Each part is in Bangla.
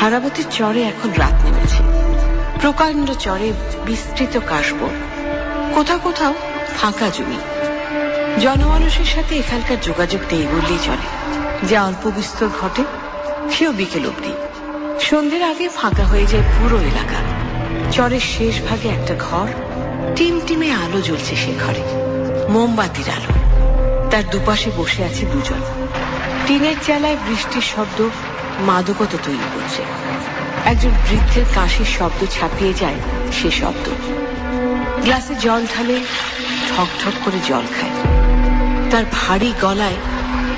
হারাবতীর চরে এখন রাত নেমেছে। প্রকাণ্ড চরে বিস্তৃত কাশবন, কোথাও কোথাও ফাঁকা জমি। জনমানুষের সাথে এখানকার যোগাযোগ নেই বললেই চলে। যা অল্প বিস্তর ঘটে সেও বিকেল অবধি। সন্ধ্যের আগে ফাঁকা হয়ে যায় পুরো এলাকা। চরের শেষ ভাগে একটা ঘর, টিমটিমে আলো জ্বলছে। সে ঘরে মোমবাতির আলো। তার দুপাশে বসে আছে দুজন। টিনের চালায় বৃষ্টির শব্দ মাদকতা তৈরি করছে। একজন বৃদ্ধের কাশির শব্দ ছাপিয়ে যায় সে শব্দ। গ্লাসে জল ঢালে, ঠক ঠক করে জল খায়। তার ভারী গলায়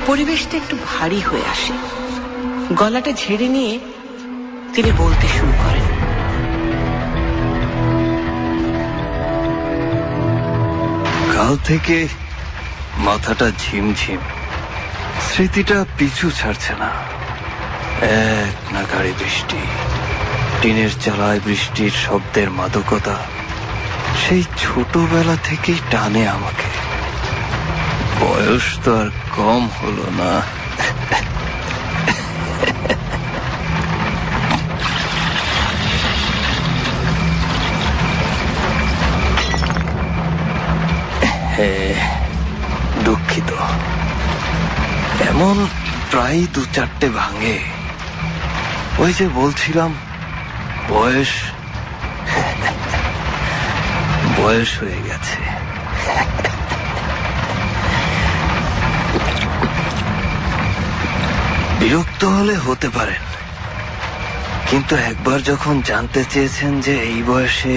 পরিবেশটা একটু ভারী হয়ে আসে। গলাটা ঝেড়ে নিয়ে তিনি বলতে শুরু করেন। কাল থেকে মাথাটা ঝিমঝিম, স্মৃতিটা পিছু ছাড়ছে না। এক নাগাড়ে বৃষ্টি, টিনের চালায় বৃষ্টির শব্দের মাদকতা সেই ছোটবেলা থেকেই টানে আমাকে। বয়স তো আর কম হলো না। দুঃখিত, এমন প্রায় 2-4টে ভাঙে। ওই যে বলছিলাম, বয়স বয়স হয়ে গেছে। বিরক্ত হলে হতে পারেন, কিন্তু একবার যখন জানতে চেয়েছেন যে এই বয়সে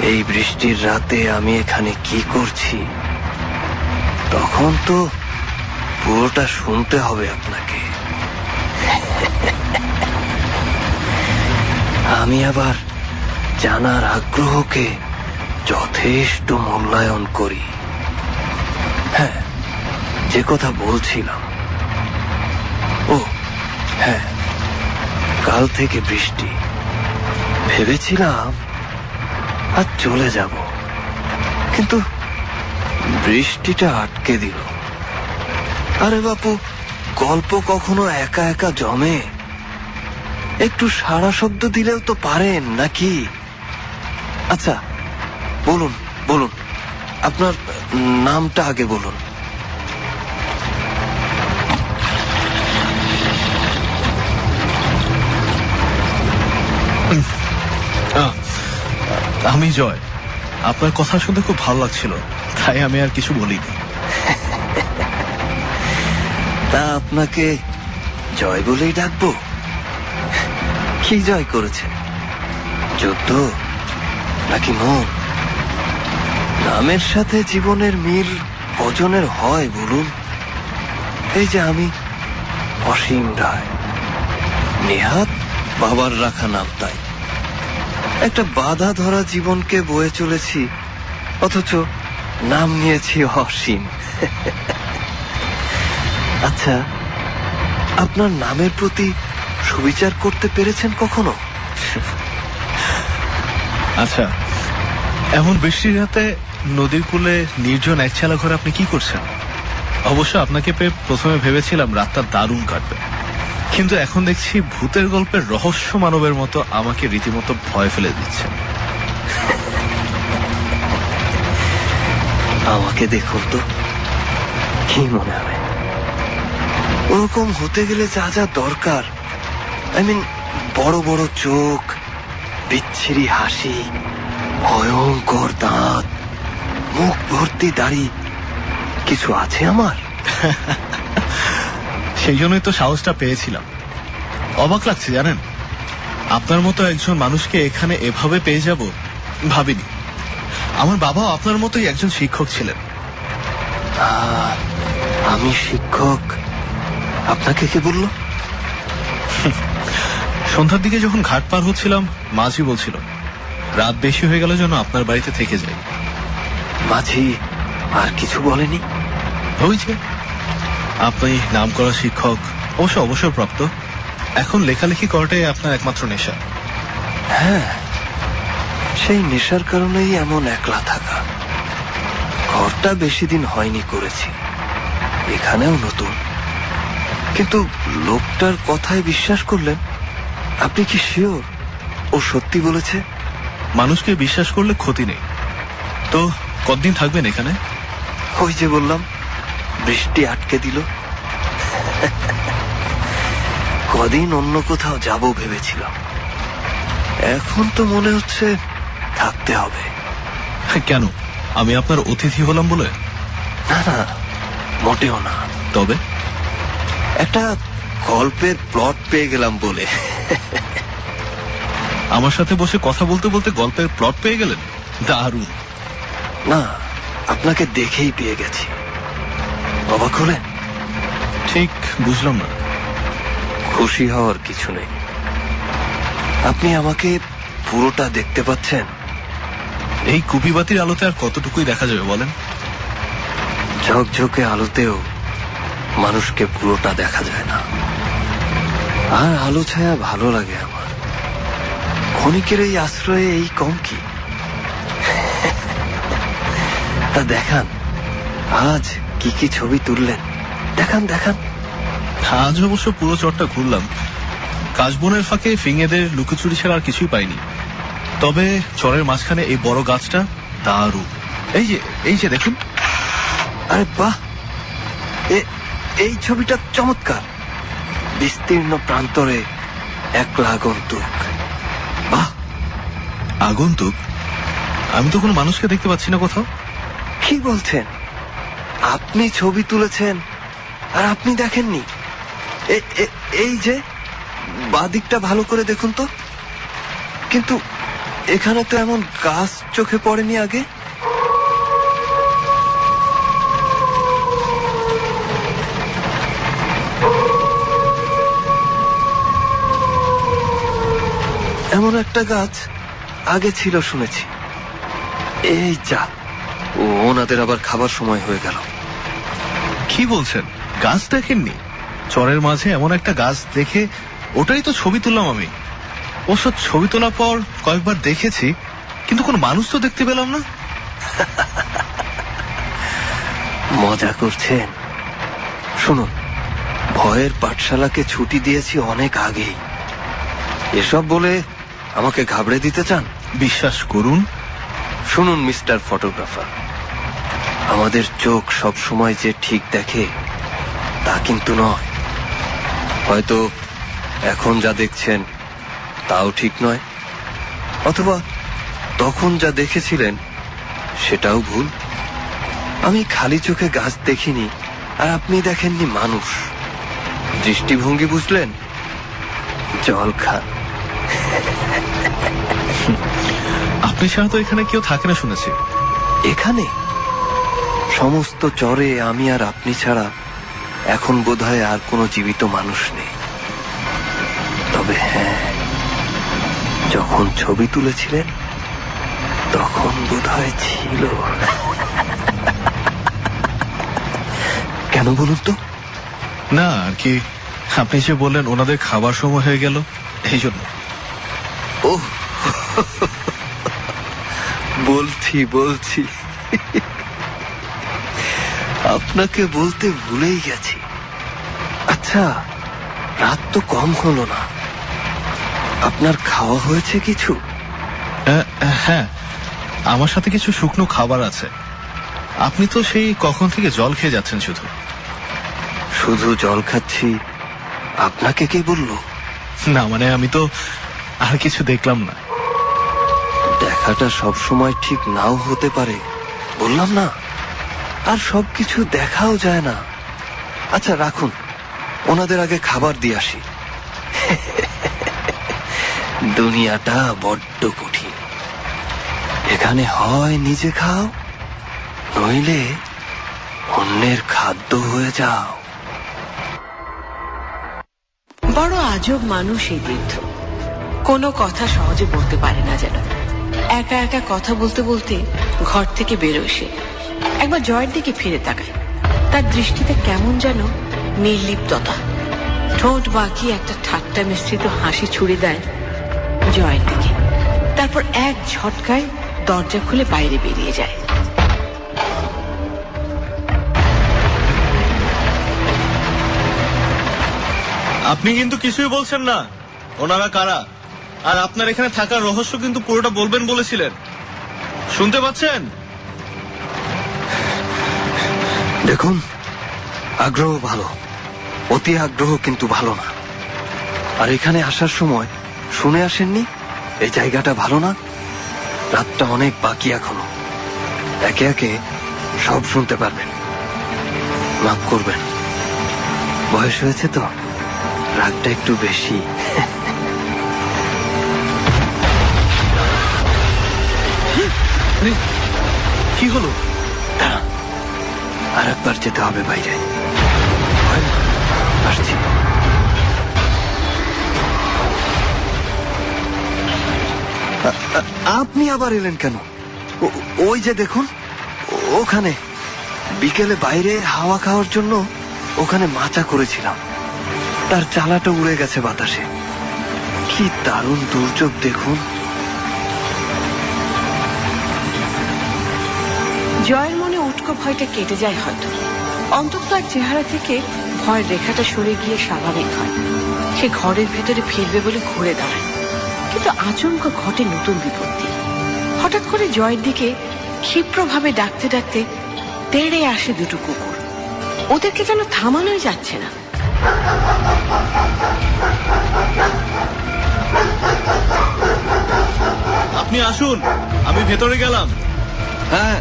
এই বৃষ্টির রাতে আমি এখানে কি করছি, তখন তো পুরোটা শুনতে হবে আপনাকে। আমি আবার জানার আগ্রহকে যথেষ্ট মূল্যায়ন করি। হ্যাঁ, যে কথা বলছিলাম, ও হ্যাঁ, কাল থেকে বৃষ্টি। ভেবেছিলাম আজ চলে যাব, কিন্তু বৃষ্টিটা আটকে দিল। আরে বাপু, গল্প কখনো একা একা জমে? একটু সাড়া শব্দ দিলেও তো পারেন নাকি? আচ্ছা বলুন বলুন, আপনার নামটা আগে বলুন। আমি জয়। আপনার কথা শুনতে খুব ভালো লাগছিল, তাই আমি আর কিছু বলিনি। তা আপনাকে জয় বলেই ডাকবো? কি জয় করেছে? যুদ্ধ নাকি মন? নামের সাথে জীবনের মিল কজনের হয় বলুন? এই যে আমি অসীম রায়, নেহাত বাবার রাখা নাম, তাই একটা বাধা ধরা জীবনকে বয়ে চলেছি, অথচ নাম নিয়েছি অসীম। আচ্ছা, আপনার নামের প্রতি সুবিচার করতে পেরেছেন কখনো? আচ্ছা, এমন বৃষ্টির রাতে নদীর কূলে নির্জন একচালা ঘরে আপনি কি করছেন? অবশ্য আপনাকে পেয়ে প্রথমে ভেবেছিলাম রাতটা দারুণ কাটবে, কিন্তু এখন দেখছি ভূতের গল্পের রহস্য মানবের মতো আমাকে রীতিমতো ভয় ফেলে দিচ্ছে। আমাকে দেখুন তো, কি মনে হয়? ওরকম হতে গেলে যা যা দরকার, বড় বড় চোখ, বিচ্ছিরি হাসি, ভয়ঙ্কর দাঁত, মুখ ভর্তি দাড়ি, কিছু আছে আমার? সেই জন্যই তো সাহসটা পেয়েছিলাম। অবাক লাগছে জানেন, আপনার মতো একজন মানুষকে এখানে এভাবে পেয়ে যাব ভাবিনি। আমার বাবাও আপনার মতোই একজন শিক্ষক ছিলেন। আমি শিক্ষক? আপনাকে কে বলল? সন্ধ্যার দিকে যখন ঘাট পার হচ্ছিলাম, মাঝি বলছিল রাত বেশি হয়ে গেল যেন আপনার বাড়িতে থেকে যাই। মাঝি আর কিছু বলেনি? ওই যে আপনি নাম করা শিক্ষক, অবশ্য অবসরপ্রাপ্ত, এখন লেখালেখি করাটাই আপনার একমাত্র নেশা। হ্যাঁ, সেই নেশার কারণেই এমন একলা থাকা। ঘরটা বেশি দিন হয়নি করেছি, এখানেও নতুন। কিন্তু লোকটার কথায় বিশ্বাস করলেন আপনি কি শিওর ও সত্যি বলেছে? মানুষকে বিশ্বাস করলে ক্ষতি নেই। তো কতদিন থাকবেন এখানে? ওই যে বললাম, বৃষ্টি আটকে দিল। কদিন অন্য কোথাও যাব ভেবেছিলাম, এখন তো মনে হচ্ছে থাকতে হবে। কেন, আমি আপনার অতিথি হলাম বলে? না না, মোটেও না। তবে একটা গল্পের প্লট পেয়ে গেলাম বলে। আমার সাথে বসে কথা বলতে বলতে গল্পের প্লট পেয়ে গেলেন? দারুণ। না, আপনাকে দেখেই পেয়ে গেছি। অবাক হলেন? ঠিক বুঝলাম না। খুশি হওয়ার কিছু নেই। আপনি আমাকে পুরোটা দেখতে পাচ্ছেন? এই কুপিবাতির আলোতে আর কতটুকুই দেখা যাবে বলেন? ঝকঝকে আলোতেও মানুষকে পুরোটা দেখা যায় না। আর আলো ছায়া ভালো লাগে আমার। ক্ষণিকের এই আশ্রয়ে এই কম কি? তা দেখান, আজ কি কি ছবি তুললেন? দেখান দেখান। আজ অবশ্য পুরো চরটা ঘুরলাম। কাশবনের ফাঁকে ফিঙেদের লুকোচুরি ছাড়া আর কিছুই পাইনি। তবে চরের মাঝখানে এই বড় গাছটা দারুণ। এই যে দেখুন। আরে বাহ, এই ছবিটা চমৎকার। বিস্তীর্ণ প্রান্তরে একলা আগন্তুক। বাহ। আগন্তুক? আমি তো কোনো মানুষকে দেখতে পাচ্ছি না কোথাও। কি বলছেন? আপনি ছবি তুলেছেন আর আপনি দেখেননি? এই যে বাদিকটা ভালো করে দেখুন তো। কিন্তু এখানে তো এমন গাছ চোখে পড়েনি আগে। এমন একটা গাছ আগে ছিল শুনেছি। এই যা, ওনাদের আবার খাবার সময় হয়ে গেল। কি বলছেন? গাছ দেখেননি? চরের মাঝে এমন একটা গাছ দেখে ওটাই তো ছবি তুললাম আমি। ওসব ছবি তোলার পর কয়েকবার দেখেছি, কিন্তু কোনো মানুষ তো দেখতে পেলাম না। মজা করছেন? শুনুন, ভয়ের পাঠশালাকে ছুটি দিয়েছি অনেক আগেই। এসব বলে আমাকে ঘাবড়ে দিতে চান? বিশ্বাস করুন। শুনুন মিস্টার ফটোগ্রাফার, আমাদের চোখ সব সময় যে ঠিক দেখে তা কিন্তু নয়। হয়তো এখন যা দেখছেন তাও ঠিক নয়, অথবা তখন যা দেখেছিলেন সেটাও ভুল। আমি খালি চোখে গাছ দেখিনি, আর আপনি দেখেননি মানুষ। দৃষ্টিভঙ্গি বুঝলেন? জল খান। আপনি ছাড়া তো এখানে কেউ থাকে না শুনেছি। এখানে সমস্ত চরে আমি আর আপনি ছাড়া এখন বোধহয় আর কোনো জীবিত মানুষ নেই। তবে হ্যাঁ, যখন ছবি তুলেছিলেন তখন বোধহয় ছিল। কেন বলুন তো? না আর কি, আপনি যে বললেন ওনাদের খাবার সময় হয়ে গেল, এই জন্য। ও, বলছি আপনাকে বলতে ভুলেই গেছি। আচ্ছা, রাত তো কম হলো না, আপনার খাওয়া হয়েছে কিছু? হ্যাঁ, আমার সাথে কিছু শুকনো খাবার আছে। আপনি তো সেই কখন থেকে জল খেয়ে যাচ্ছেন শুধু। শুধু জল খাচ্ছি, আপনাকে কে বললো? না মানে আমি তো আর কিছু দেখলাম না। দেখাটা সব সময় ঠিক নাও হতে পারে, বললাম না। আর সবকিছু দেখাও যায় না। আচ্ছা রাখুন, ওনাদের আগে খাবার দিয়ে আসি। দুনিয়াটা বড্ড কঠিন। এখানে হয় নিজে খাও, নইলে অন্যের খাদ্য হয়ে যাও। বড় আজব মানুষ এই বৃদ্ধ। কোনো কথা সহজে বলতে পারে না যেন। একা একা কথা বলতে বলতে ঘর থেকে বেরোয় সে। একবার জয়ের দিকে ফিরে তাকায়, তার দৃষ্টিতে কেমন যেন নির্লিপ্ততা। ঠোঁট বাঁকিয়ে একটা ঠাট্টা মিশ্রিত হাসি ছুড়ে দেয় জয়ের দিকে, তারপর এক ঝটকায় দরজা খুলে বাইরে বেরিয়ে যায়। আপনি কিন্তু কিছুই বলছেন না। ওনারা কারা, আর আপনার এখানে থাকার রহস্য কিন্তু পুরোটা বলবেন বলেছিলেন। শুনতে পাচ্ছেন? দেখুন, আগ্রহ ভালো, অতি আগ্রহ কিন্তু ভালো না। আর এখানে আসার সময় শুনে আসেননি এই জায়গাটা ভালো না? রাতটা অনেক বাকি এখনো, একে একে সব শুনতে পারবেন। মাফ করবেন, বয়স হয়েছে তো, রাগটা একটু বেশি। কি হলো? দাঁড়ান, আর একবার যেতে হবে বাইরে। আসছি। আপনি আবার এলেন কেন? ওই যে দেখুন, ওখানে বিকেলে বাইরে হাওয়া খাওয়ার জন্য ওখানে মাচা করেছিলাম, তার চালাটা উড়ে গেছে বাতাসে। কি দারুণ দুর্যোগ দেখুন। জয়ের মনে উটকো ভয়টা কেটে যায় হয়তো, অন্তত তার চেহারা থেকে ভয়ের রেখাটা সরে গিয়ে স্বাভাবিক হয়। সে ঘরের ভেতরে ফিরবে বলে ঘুরে দাঁড়ায়, কিন্তু আচমকা ঘটে নতুন বিপত্তি। হঠাৎ করে জয়ের দিকে ক্ষিপ্রভাবে ডাকতে ডাকতে তেড়ে আসে দুটো কুকুর। ওদেরকে যেন থামানোই যাচ্ছে না। আপনি আসুন, আমি ভেতরে গেলাম। হ্যাঁ,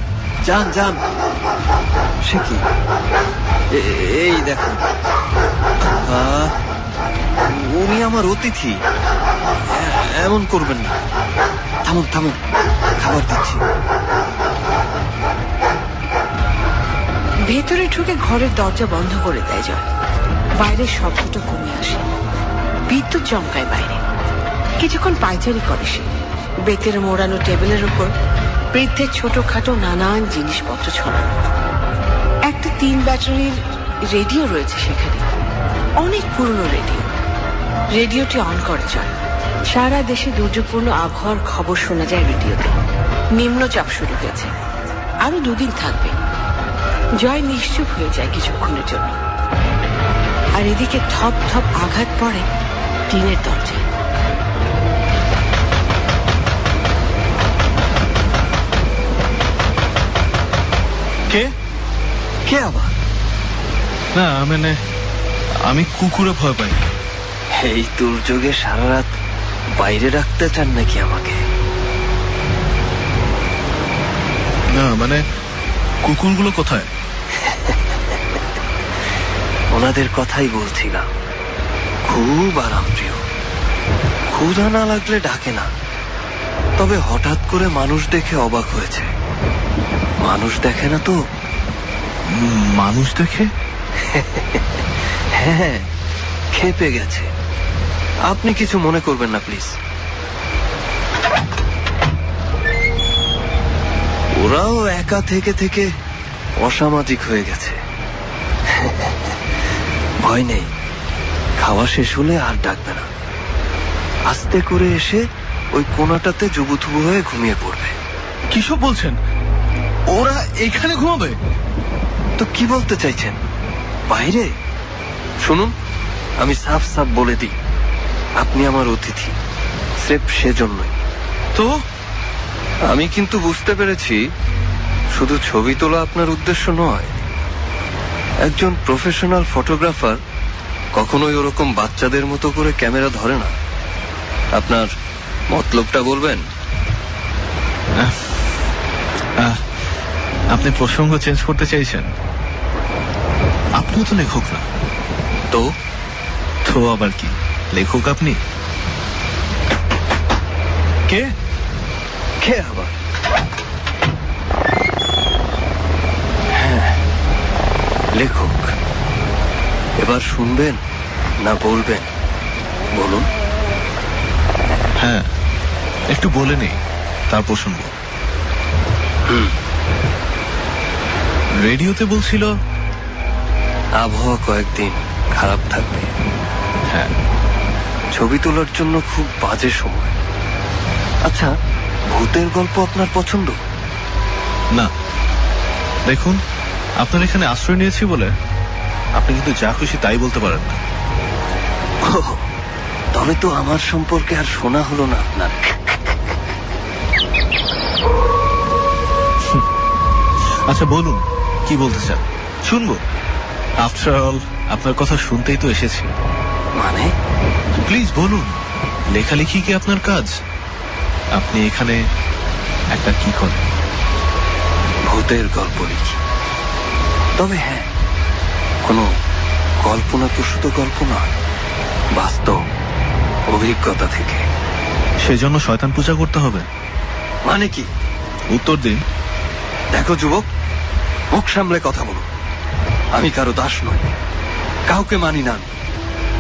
যান যান। সে কি? এই দেখুন, উনি আমার অতিথি, এমন করবেন না। থামুন থামুন, খাবার দিচ্ছি। ভেতরে ঢুকে ঘরের দরজা বন্ধ করে দেয় জয়। বাইরের শব্দটা কমে আসে, বিদ্যুৎ চমকায় বাইরে। কিছুক্ষণ পায়চারি করে সে। বেতের মোড়ানো টেবিলের উপর বৃদ্ধের ছোটখাটো নানান জিনিসপত্র ছড়ানো। একটা 3 ব্যাটারির রেডিও রয়েছে সেখানে, অনেক পুরনো রেডিও। রেডিওটি অন করে জয়। সারা দেশে দুর্যোগপূর্ণ আবহাওয়ার খবর শোনা যায় রেডিওতে। নিম্নচাপ শুরু হয়েছে, আরো 2 দিন থাকবে। জয় নিশ্চুপ হয়ে যায় কিছুক্ষণের জন্য। আর এদিকে থপ থপ আঘাত পড়ে টিনের দরজায়। কে? কে আবার? না মানে আমি কুকুরে ভয় পাই। এই দুর্যোগে সারা রাত বাইরে রাখতে চান নাকি আমাকে? না মানে কুকুরগুলো কোথায়? ওনাদের কথাই বলছিলাম। খুব আরামপ্রিয়, ক্ষুধা না লাগলে ডাকে না, তবে হঠাৎ করে মানুষ দেখে অবাক হয়েছে। মানুষ দেখে না তো। মানুষ দেখে? হ্যাঁ, খেপে গেছে। আপনি কিছু মনে করবেন না প্লিজ। ওরাও একা থেকে থেকে অসামাজিক হয়ে গেছে। ভয় নেই, খাওয়া শেষ হলে আর ডাকবে না। আস্তে করে এসে ওই কোণাটাতে জুবুথুবু হয়ে ঘুমিয়ে পড়বে। কিসব বলছেন? ওরা এখানে ঘুমাবে? তো কি বলতে চাইছেন? বাইরে? শুনুন, আমি সাফ সাফ বলে দিই, আপনি আমার অতিথি, স্রেফ সেজন্যই। তো আমি কিন্তু বুঝতে পেরেছি শুধু ছবি তোলা আপনার উদ্দেশ্য নয়। একজন প্রফেশনাল ফটোগ্রাফার কখনোই ওরকম বাচ্চাদের মতো করে ক্যামেরা ধরে না। আপনার মতলবটা বলবেন? আপনি প্রসঙ্গ চেঞ্জ করতে চাইছেন? আপনিও তো লেখক না। তো তো আবার কি, লেখক আপনি। কে? কে আবার? হ্যাঁ, লেখক। এবার শুনবেন না বলবেন বলুন? হ্যাঁ, একটু বলে নেই, তারপর শুনবো। রেডিওতে বলছিল আবহাওয়া কয়েকদিন খারাপ থাকবে। হ্যাঁ, ছবি তোলার জন্য খুব বাজে সময়। আচ্ছা, ভূতের গল্প আপনার পছন্দ? না দেখুন, আপনার এখানে আশ্রয় নিয়েছি বলে আপনি কিন্তু যা খুশি তাই বলতে পারেন না। তবে তো আমার সম্পর্কে আর শোনা হলো না আপনার। আচ্ছা বলুন, কি বলতে চান, শুনবো। আফটার অল আপনার কথা শুনতেই তো এসেছি। মানে? প্লিজ বলুন, লেখালেখি কি আপনার কাজ? আপনি এখানে একটা কি করেন? ভূতের গল্প লিখি। তবে হ্যাঁ, কোনো কল্পনা প্রসূত গল্প নয়, বাস্তব অভিজ্ঞতা থেকে। সেজন্য শয়তান পূজা করতে হবে? মানে কি? উত্তর দিন। দেখো যুবক, মুখ সামলে কথা বলো। আমি কারো দাস নই, কাউকে মানি না,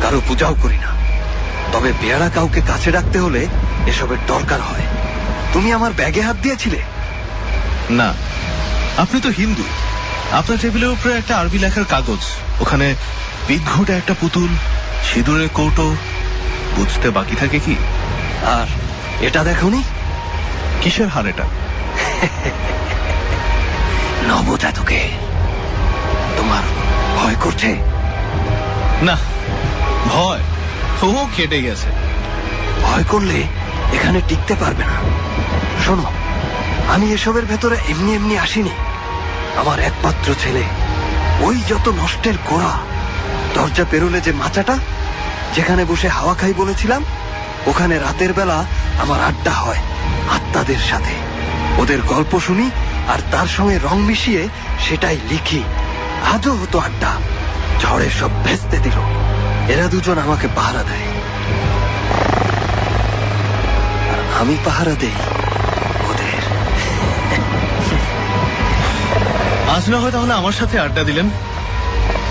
কারো পূজাও করি না। তবে বেয়ারা কাউকে কাছে রাখতে হলে এসবের দরকার হয়। তুমি আমার ব্যাগে হাত দিয়েছিলে? না, আপনি তো হিন্দু। আপনার টেবিলের উপরে একটা আরবি লেখার কাগজ, ওখানে বিদঘুটে একটা পুতুল, সিঁদুরের কৌটো, বুঝতে বাকি থাকে কি? আর এটা দেখোনি? কিসের হার এটা? নবজাতকে। তোমার ভয় করছে? না, ভয় ও কেটে গেছে। ভয় করলে এখানে টিকতে পারবে না। শোনো, আমি এসবের ভেতরে এমনি এমনি আসিনি। আমার একমাত্র ছেলে, ওই যত নষ্টের গোড়া, দরজা পেরোলে যে মাচাটা, যেখানে বসে হাওয়া খাই বলেছিলাম, ওখানে রাতের বেলা আমার আড্ডা হয় আত্মাদের সাথে। ওদের গল্প শুনি আর তার সঙ্গে রং মিশিয়ে সেটাই লিখি। আজও হতো আড্ডা, ঝড়ে সব ভেস্তে দিল। এরা দুজন আমাকে পাহারা দেয়, আর আমি পাহারা দেই ওদের। আজ না হয় তাহলে আমার সাথে আড্ডা দিলেন,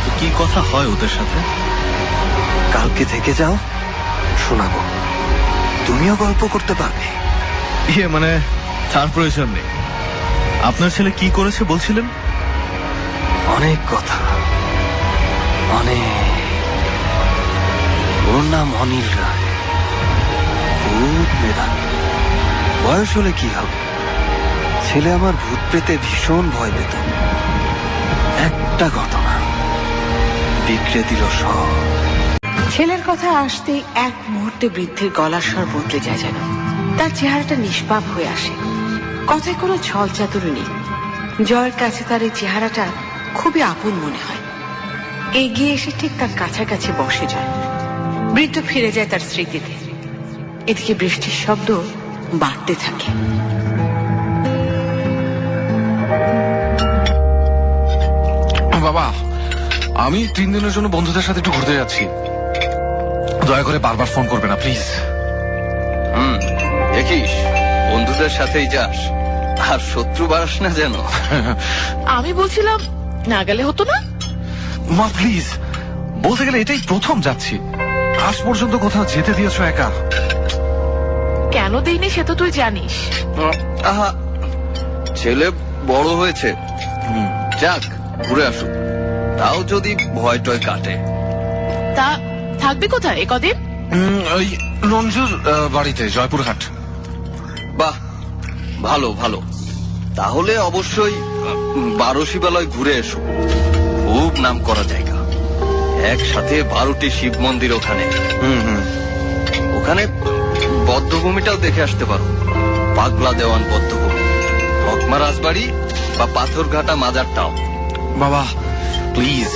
তো কি কথা হয় ওদের সাথে? কালকে থেকে যাও, শোনাবো। তুমিও গল্প করতে পারবে। মানে তার প্রয়োজন নেই। আপনার ছেলে কি করেছে বলছিলেন? অনেক কথা, অনেক। ওর নাম অনিল রায়, খুব মেধাবী। বয়স হলে কি হবে, ছেলে আমার ভূত পেতে ভীষণ ভয় পেত। একটা ঘটনা বিগড়ে দিল সব। ছেলের কথা আসতেই এক মুহূর্তে বৃদ্ধের গলার স্বর বদলে যায় যেন। তার চেহারাটা নিষ্পাপ হয়ে আসে, কথায় কোনো ছল চাতুরি নেই। জয়ের কাছে তার এই চেহারাটা খুবই আপন মনে হয়। এগিয়ে এসে ঠিক তার কাছাকাছি বসে যায়। বৃদ্ধ ফিরে যায় তার স্মৃতিতে। এদিকে বৃষ্টির শব্দ বাড়তে থাকে। বাবা, আমি 3 দিনের জন্য বন্ধুদের সাথে একটু ঘুরতে যাচ্ছি। দয়া করে বারবার ফোন করবে না প্লিজ। দেখিস, বন্ধুদের সাথেই যাস, আর শত্রু বাড়াস না যেন। আমি বলছিলাম না গেলে হতো না? মা প্লিজ, বলতে গেলে এটাই প্রথম যাচ্ছি। আজ পর্যন্ত কোথাও যেতে দিয়েছো একা? কেন দেইনি সে তো তুই জানিস। আহা, ছেলে বড় হয়েছে, যাক ঘুরে আসুক, তাও যদি ভয় টয় কাটে। তা থাকবে কোথায় এ কদিন? ওই রঞ্জুর বাড়িতে, জয়পুরহাট। বাহ, ভালো ভালো। তাহলে অবশ্যই 12 শিবালয় ঘুরে এসো, খুব নাম করা জায়গা। একসাথে 12টি শিব মন্দির ওখানে। ওখানে বদ্ধভূমিটাও দেখে আসতে পারো, পাগলা দেওয়ান বদ্ধভূমি, হকমা রাজবাড়ি বা পাথরঘাটা মাজারটাও। বাবা প্লিজ।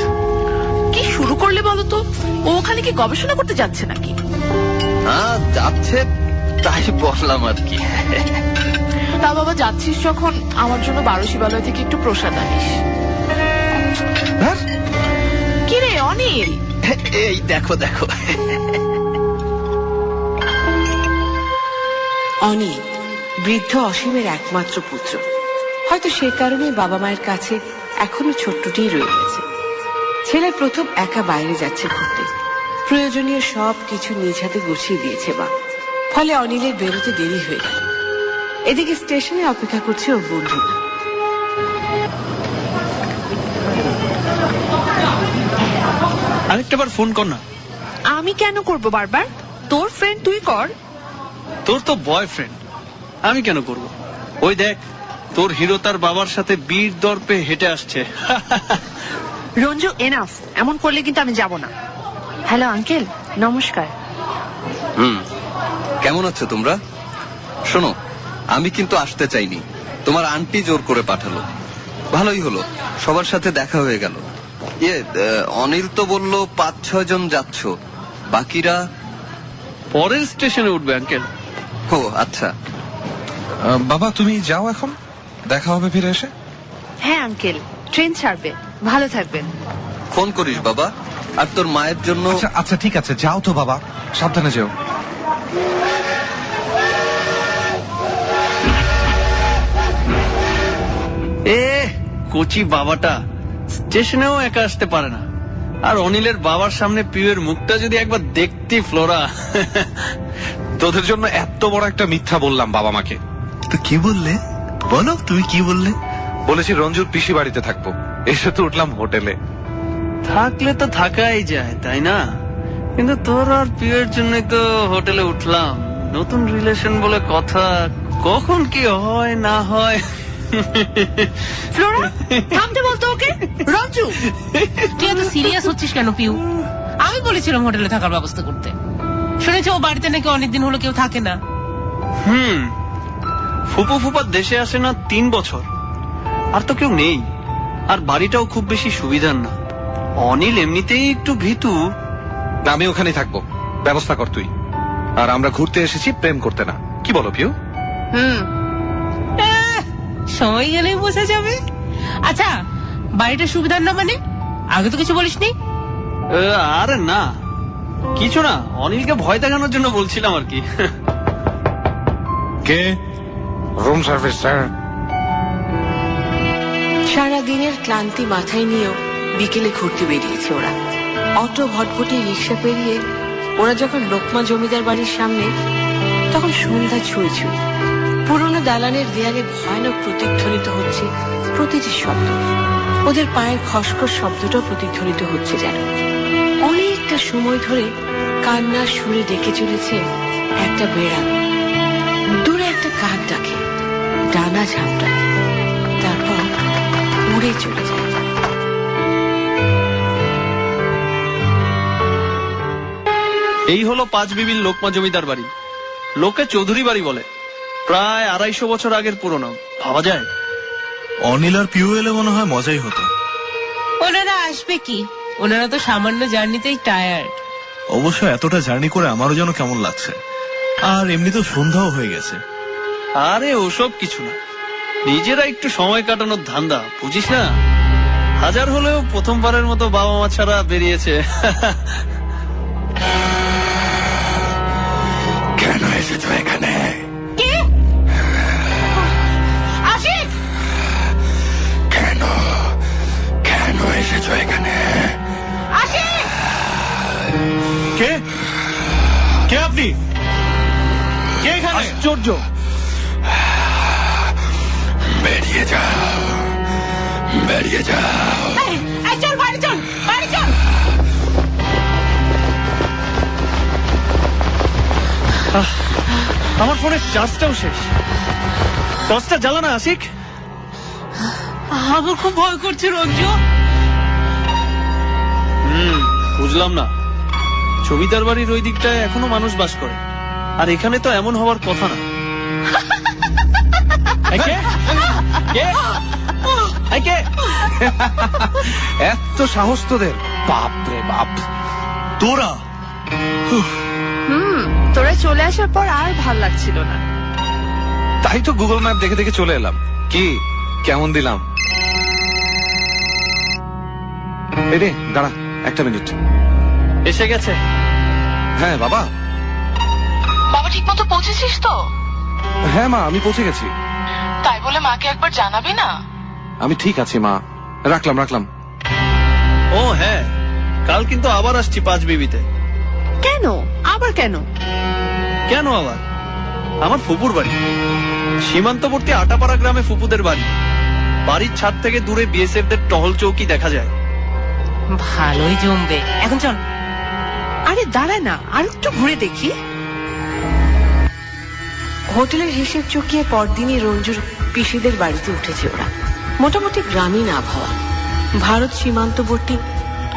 কি শুরু করলে বলো তো? ও ওখানে কি গবেষণা করতে যাচ্ছে নাকি? হ্যাঁ যাচ্ছে, তাই বললাম আর কি। তা বাবা, যাচ্ছিস যখন আমার জন্য 12 শিবালয় থেকে একটু প্রসাদ আনিস। কি রে অনিল? এই দেখো দেখো। অনিল বৃদ্ধ অসীমের একমাত্র পুত্র। হয়তো সে কারণে বাবা মায়ের কাছে এখনো ছোট্টটিই রয়ে গেছে। ছেলে প্রথম একা বাইরে যাচ্ছে ঘুরতে। প্রয়োজনীয় সব কিছু নিজ হাতে গুছিয়ে দিয়েছে মা, ফলে অনিলের বেরোতে দেরি হয়ে গেল। এদিকে স্টেশনে অপেক্ষা করছে ওর বন্ধুরা। আরেকটাবার ফোন কর না। আমি কেন করব বারবার? তোর ফ্রেন্ড তুই কর। তোর তো বয়ফ্রেন্ড, আমি কেন করব? ওই দেখ, তোর হিরো তার বাবার সাথে বীর দর্পে হেঁটে আসছে। রঞ্জু, এনাফ। এমন করলে কিন্তু আমি যাব না। হ্যালো আঙ্কেল, নমস্কার। কেমন আছো তোমরা? শোনো, আমি কিন্তু আসতে চাইনি, তোমার আন্টি জোর করে পাঠালো। ভালোই হলো, সবার সাথে দেখা হয়ে গেল। অনিল তো বললো 5-6 জন যাচ্ছ, বাকিরা পরের স্টেশনে উঠবে আঙ্কেল। ও আচ্ছা। বাবা তুমি যাও, এখন দেখা হবে ফিরে এসে। হ্যাঁ আঙ্কেল, ট্রেন ছাড়বে, ভালো থাকবেন। ফোন করিস বাবা, আর তোর মায়ের জন্য। আচ্ছা ঠিক আছে, যাও তো বাবা, সাবধানে যেও। কচি বাবাটা স্টেশনেও একা আসতে পারে না, আর অনিলের বাবার সামনে পিউয়ের মুখটা যদি একবার দেখতি ফ্লোরা। তোদের জন্য এত বড় একটা মিথ্যা বললাম বাবা মাকে। তো কি বললে বলো, তুমি কি বললে? বলেছি রঞ্জুর পিসি বাড়িতে থাকবো, এসে তো উঠলাম হোটেলে। থাকলে তো থাকাই যায়, তাই না? কিন্তু তোর আর পিউয়ের জন্যই তো হোটেলে উঠলাম। নতুন রিলেশন বলে কথা, কখন কি হয় না হয়। ফ্লোরা, থামতে বলতো ওকে। রঞ্জু, তুই এত সিরিয়াস হচ্ছিস কেন পিউ? আমি বলেছিলাম হোটেলে থাকার ব্যবস্থা করতে। শুনেছি ও বাড়িতে নাকি অনেকদিন হলো কেউ থাকে না। ফুপু ফুপার দেশে আসে না 3 বছর, আর তো কেউ নেই। আর বাড়িটাও খুব বেশি সুবিধার না। অনিল এমনিতেই একটু ভীতু। আমি ওখানেই থাকবো, ব্যবস্থা কর তুই। আর আমরা ঘুরতে এসেছি, প্রেম করতে না। কি বলো পিউ? সময় গেলেই বোঝা যাবে। আচ্ছা, বাড়িটা সুবিধার না মানে? আগে তো কিছু বলিসনি। আরে না, কিছু না, অনিলকে ভয় দেখানোর জন্য বলছিলাম আর কি। কে? Room service sir. সারাদিনের ক্লান্তি মাথায় নিয়েও বিকেলে ঘুরতে বেরিয়েছে ওরা। অটো, ভটভটি, রিক্সা পেরিয়ে ওরা যখন লোকমা জমিদার বাড়ির সামনে, তখন সন্ধ্যা ছুঁই ছুঁই। পুরনো দালানের দেয়ালে ভয়ানক প্রতিধ্বনিত হচ্ছে প্রতিটি শব্দ। ওদের পায়ের খসখস শব্দটাও প্রতিধ্বনিত হচ্ছে যেন। অনেকটা সময় ধরে কান্নার সুরে ডেকে চলেছে একটা বেড়া। দূরে একটা কাক ডাকে, ডানা ঝাপটায়, তারপর উড়ে চলে যায়। এই হলো 5 বিবির লোকমা জমিদার বাড়ি। লোকে চৌধুরী বাড়ি বলে। প্রায় 250 বছর আগের পুরনো, ভাবা যায়। অনিল আর পিউ এলে মনে হয় মজাই হতো। ওনারা আসবে কি, ওনারা তো সামান্য জার্নিতেই টায়ার্ড। অবশ্য এতটা জার্নি করে আমারও যেন কেমন লাগছে। আর এমনি তো সন্ধ্যাও হয়ে গেছে। আরে ওসব কিছু না, নিজেরা একটু সময় কাটানোর ধান্দা, বুঝিস না? হাজার হলেও প্রথমবারের মতো বাবা মা ছাড়া বেরিয়েছে। কেন এসেছো এখানে? আশিক, কেন কেন এসেছো এখানে? আশিক! কে? কে আপনি? কে এখানে? আশ্চর্য! বেরিয়ে যাও, বেরিয়ে যাও। চল বাড়ি, চল বাড়ি, চল। আমার ফোনের চার্জটাও শেষ। টর্চটা জ্বালা না আশিক। আমার খুব ভয় করছে রঞ্জু। বুঝলাম না, জমিদার বাড়ির ওই দিকটায় এখনো মানুষ বাস করে, আর এখানে তো এমন হওয়ার কথা না। এত সাহস তোদের! বাপ রে বাপ! তোরা তোরা চলে আসার পর আর ভাল লাগছিল না। তাই তো গুগল ম্যাপ দেখে দেখে চলে এলাম। কি কেমন দিলাম? রে দাঁড়া 1 মিনিট। এসে গেছে। হ্যাঁ বাবা। বাবা ঠিক মতো পৌঁছেছিস তো? হ্যাঁ মা, আমি পৌঁছে গেছি। তাই বলে মাকে একবার জানাবি না? আমি ঠিক আছি মা, রাখলাম। ও হ্যাঁ, কাল কিন্তু আবার আসছি 5 বিবিতে। কেন আবার কেন? কেন আবার? আমার ফুপুর বাড়ি সীমান্তবর্তী আটাপাড়া গ্রামে। ফুপুদের বাড়ি, বাড়ির ছাদ থেকে দূরে বিএসএফ দের টহল চৌকি দেখা যায়। ভালোই জমবে, এখন চল। আরে দাঁড়া না, আর একটু ঘুরে দেখি। হোটেলের হিসেব চুকিয়ে পরদিনই রঞ্জুর পিসিদের বাড়িতে উঠেছে ওরা। মোটামুটি গ্রামীণ আবহাওয়া। ভারত সীমান্তবর্তী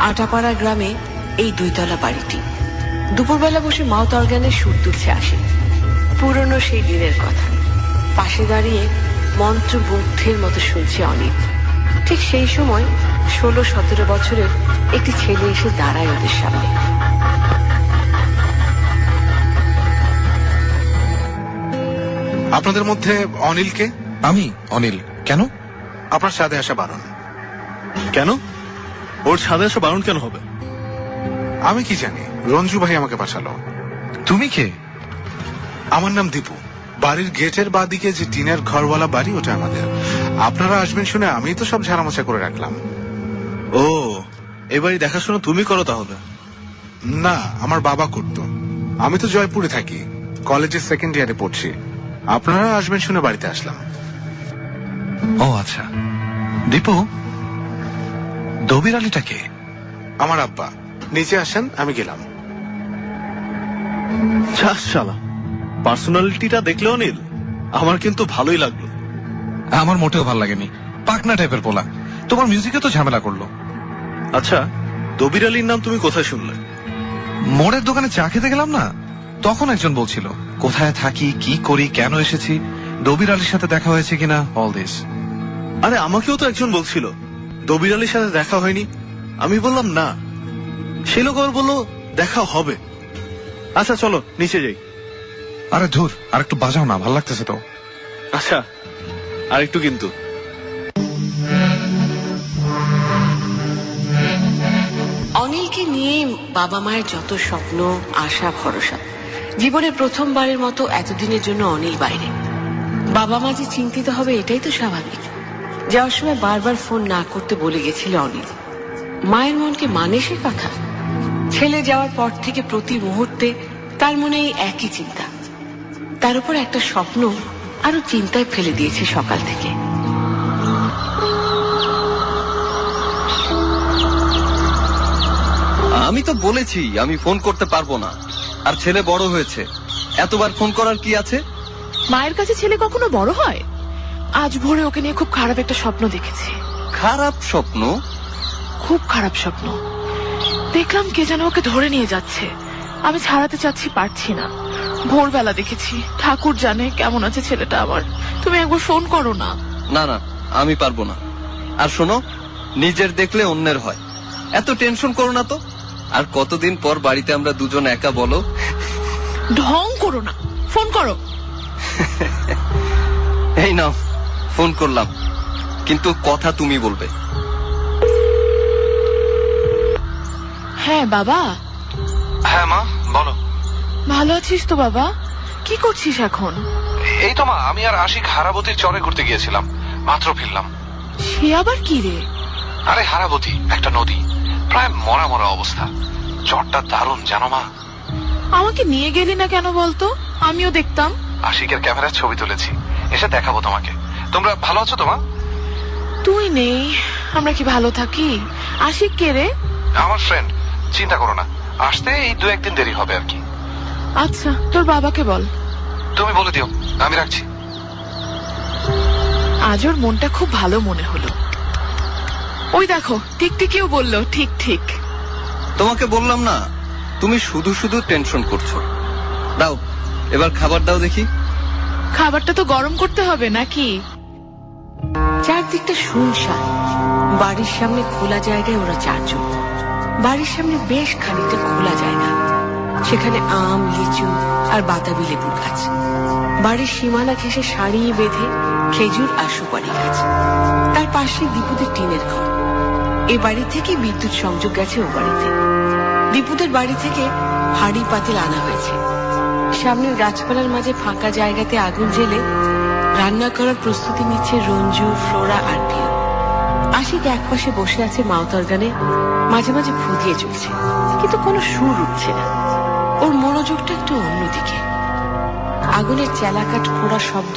আটাপাড়া গ্রামে এই 2 তলা বাড়িটি। দুপুরবেলা বসে মাউথ অর্গানের সুর তুলছে আসি, পুরনো সেই দিনের কথা। পাশে দাঁড়িয়ে মন্ত্রমুগ্ধের মতো শুনছে অনিল। ঠিক সেই সময় 16-17 বছরের একটি ছেলে এসে দাঁড়ায় ওদের সামনে। আপনাদের মধ্যে অনিলকে? আমি অনিল। কেন? আপনার সাথে আসা বারণ। কেন? ওর ছাদে আসা বারণ কেন হবে? আমি কি জানি, রঞ্জু ভাই আমাকে পাঠালো। তুমি কে? আমার নাম দীপু। বাড়ির গেটের বাদিকে যে টিনের ঘরওয়ালা বাড়ি, ওটা আমাদের। আপনারা আসবেন শুনে আমি তো সব ঝাড়ামোছা করে রাখলাম। ও, এবারই দেখাশোনা তুমি করো তাহলে? না, আমার বাবা করতো। আমি তো জয়পুরে থাকি, কলেজের সেকেন্ড ইয়ারে পড়ছি। আপনারা আসবেন শুনে বাড়িতে আসলাম। ও আচ্ছা। দীপু, দবির আলীটা কে? আমার আব্বা। নিচে আসেন, আমি গেলাম। শালা, পার্সোনালিটিটা দেখলে অনিল আমার কিন্তু ভালোই লাগলো। আমার মোটেও ভালো লাগেনি, পাকনা টাইপের পোলা। তোমার মিউজিকে তো ঝামেলা করলো। আচ্ছা, দবির আলীর নাম তুমি কোথায় শুনলে? মোড়ের দোকানে চা খেতে গেলাম না, তখন একজন বলছিল কোথায় থাকি, কি করি, কেন এসেছি, দবির আলীর সাথে দেখা হয়েছে কিনা, অল দিস। আরে আমাকেও তো একজন বলছিল দবির আলীর সাথে দেখা হয়নি। আমি বললাম না, সে লোক আবার বললো দেখা হবে। আচ্ছা চলো নিচে যাই। আরে ধুর, আর একটু বাজাও না, ভাল লাগতেছে তো। আচ্ছা, আর একটু কিন্তু। অনিলকে নিয়ে বাবা মায়ের যত স্বপ্ন, আশা, ভরসা। জীবনের প্রথমবারের মতো এতদিনের জন্য অনিল বাইরে। বাবা মা যে চিন্তিত হবে এটাই তো স্বাভাবিক। যাওয়ার সময় বারবার ফোন না করতে বলে গেছিল অনিল। মায়ের মনকে মানে সে কথা? ছেলে যাওয়ার পর থেকে প্রতি মুহূর্তে তার মনে এই একই চিন্তা। তার উপর একটা স্বপ্ন আরো চিন্তায় ফেলে দিয়েছে সকাল থেকে। আমি তো বলেছি আমি ফোন করতে পারবো না, আর ছেলে বড় হয়েছে, এতবার ফোন করার কি আছে? মায়ের কাছে ছেলে কখনো বড় হয়? আজ ভোরে ওকে নিয়ে খুব খারাপ একটা স্বপ্ন দেখেছি। খারাপ স্বপ্ন? খুব খারাপ স্বপ্ন দেখলাম, কে যেন ওকে ধরে নিয়ে যাচ্ছে। আমি ছাড়াতে চাচ্ছি, পারছি না। ভোরবেলা দেখেছি। ঠাকুর জানে কেমন আছে ছেলেটা আমার। তুমি একবার ফোন করো না। না না, আমি পারবো না। আর শোনো, নিজের দেখলে অন্যের হয়, এত টেনশন করো না তো। আর কতদিন পর বাড়িতে আমরা দুজন একা বলো? ঢং করো না, ফোন করো। এই নাও, ফোন করলাম, কিন্তু কথা তুমি বলবে। হ্যাঁ বাবা। হ্যাঁ মা, বলো। ভালো আছিস তো বাবা? কি করছিস এখন? এই তো মা, আমি আর আশিক হারাবতীর চরে ঘুরতে গিয়েছিলাম, মাত্র ফিরলাম। সে আবার কি রে? আরে হারাবতী একটা নদী, প্রায় মরা মরা অবস্থা। চরটা দারুণ জানো মা। আমাকে নিয়ে গেলি না কেন বলতো, আমিও দেখতাম। আশিকের ক্যামেরার ছবি তুলেছি, এসে দেখাবো তোমাকে। তোমরা ভালো আছো তো মা? তুই নেই, আমরা কি ভালো থাকি? আশিক কে রে? আমার ফ্রেন্ড, চিন্তা করো না, আসতে এই 2-1 দিন দেরি হবে আর কি। আচ্ছা, তোর বাবাকে বল। তুমি বলে দিও, আমি রাখছি। আজ ওর মনটা খুব ভালো মনে হলো। ওই দেখো, টিকটিকিও বললো ঠিক ঠিক। তোমাকে বললাম না, তুমি শুধু শুধু টেনশন করছো। দাও, এবার খাবার দাও দেখি। খাবারটা তো গরম করতে হবে নাকি? চারদিকটা শুনশান। বাড়ির সামনে খোলা জায়গায় ওরা 4 জন। বাড়ির সামনে বেশ খানিকটা খোলা জায়গা, সেখানে আম, লিচু আর বাতাবি লেবুর গাছ। বাড়ির সীমানা ঘেঁষে সারি বেঁধে খেজুর আর সুপারি গাছ। তার পাশে দীপুদের টিনের ঘর। এ বাড়ি থেকে বিদ্যুৎ সংযোগ গেছে ও বাড়িতে। দীপুদের বাড়ি থেকে হাঁড়ি পাতিল আনা হয়েছে। সামনের গাছপালার মাঝে ফাঁকা জায়গাতে আগুন জ্বেলে রান্না করার প্রস্তুতি নিচ্ছে রঞ্জু, ফ্লোরা আর পিউ। আশিক একপাশে বসে আছে মাউথ অর্গানে, মাঝে মাঝে ফুদিয়ে চলছে, কিন্তু কোনো সুর উঠছে না। ওর মনোযোগটা একটু অন্যদিকে। আগুনের চেলাকাঠ ফোড়া শব্দ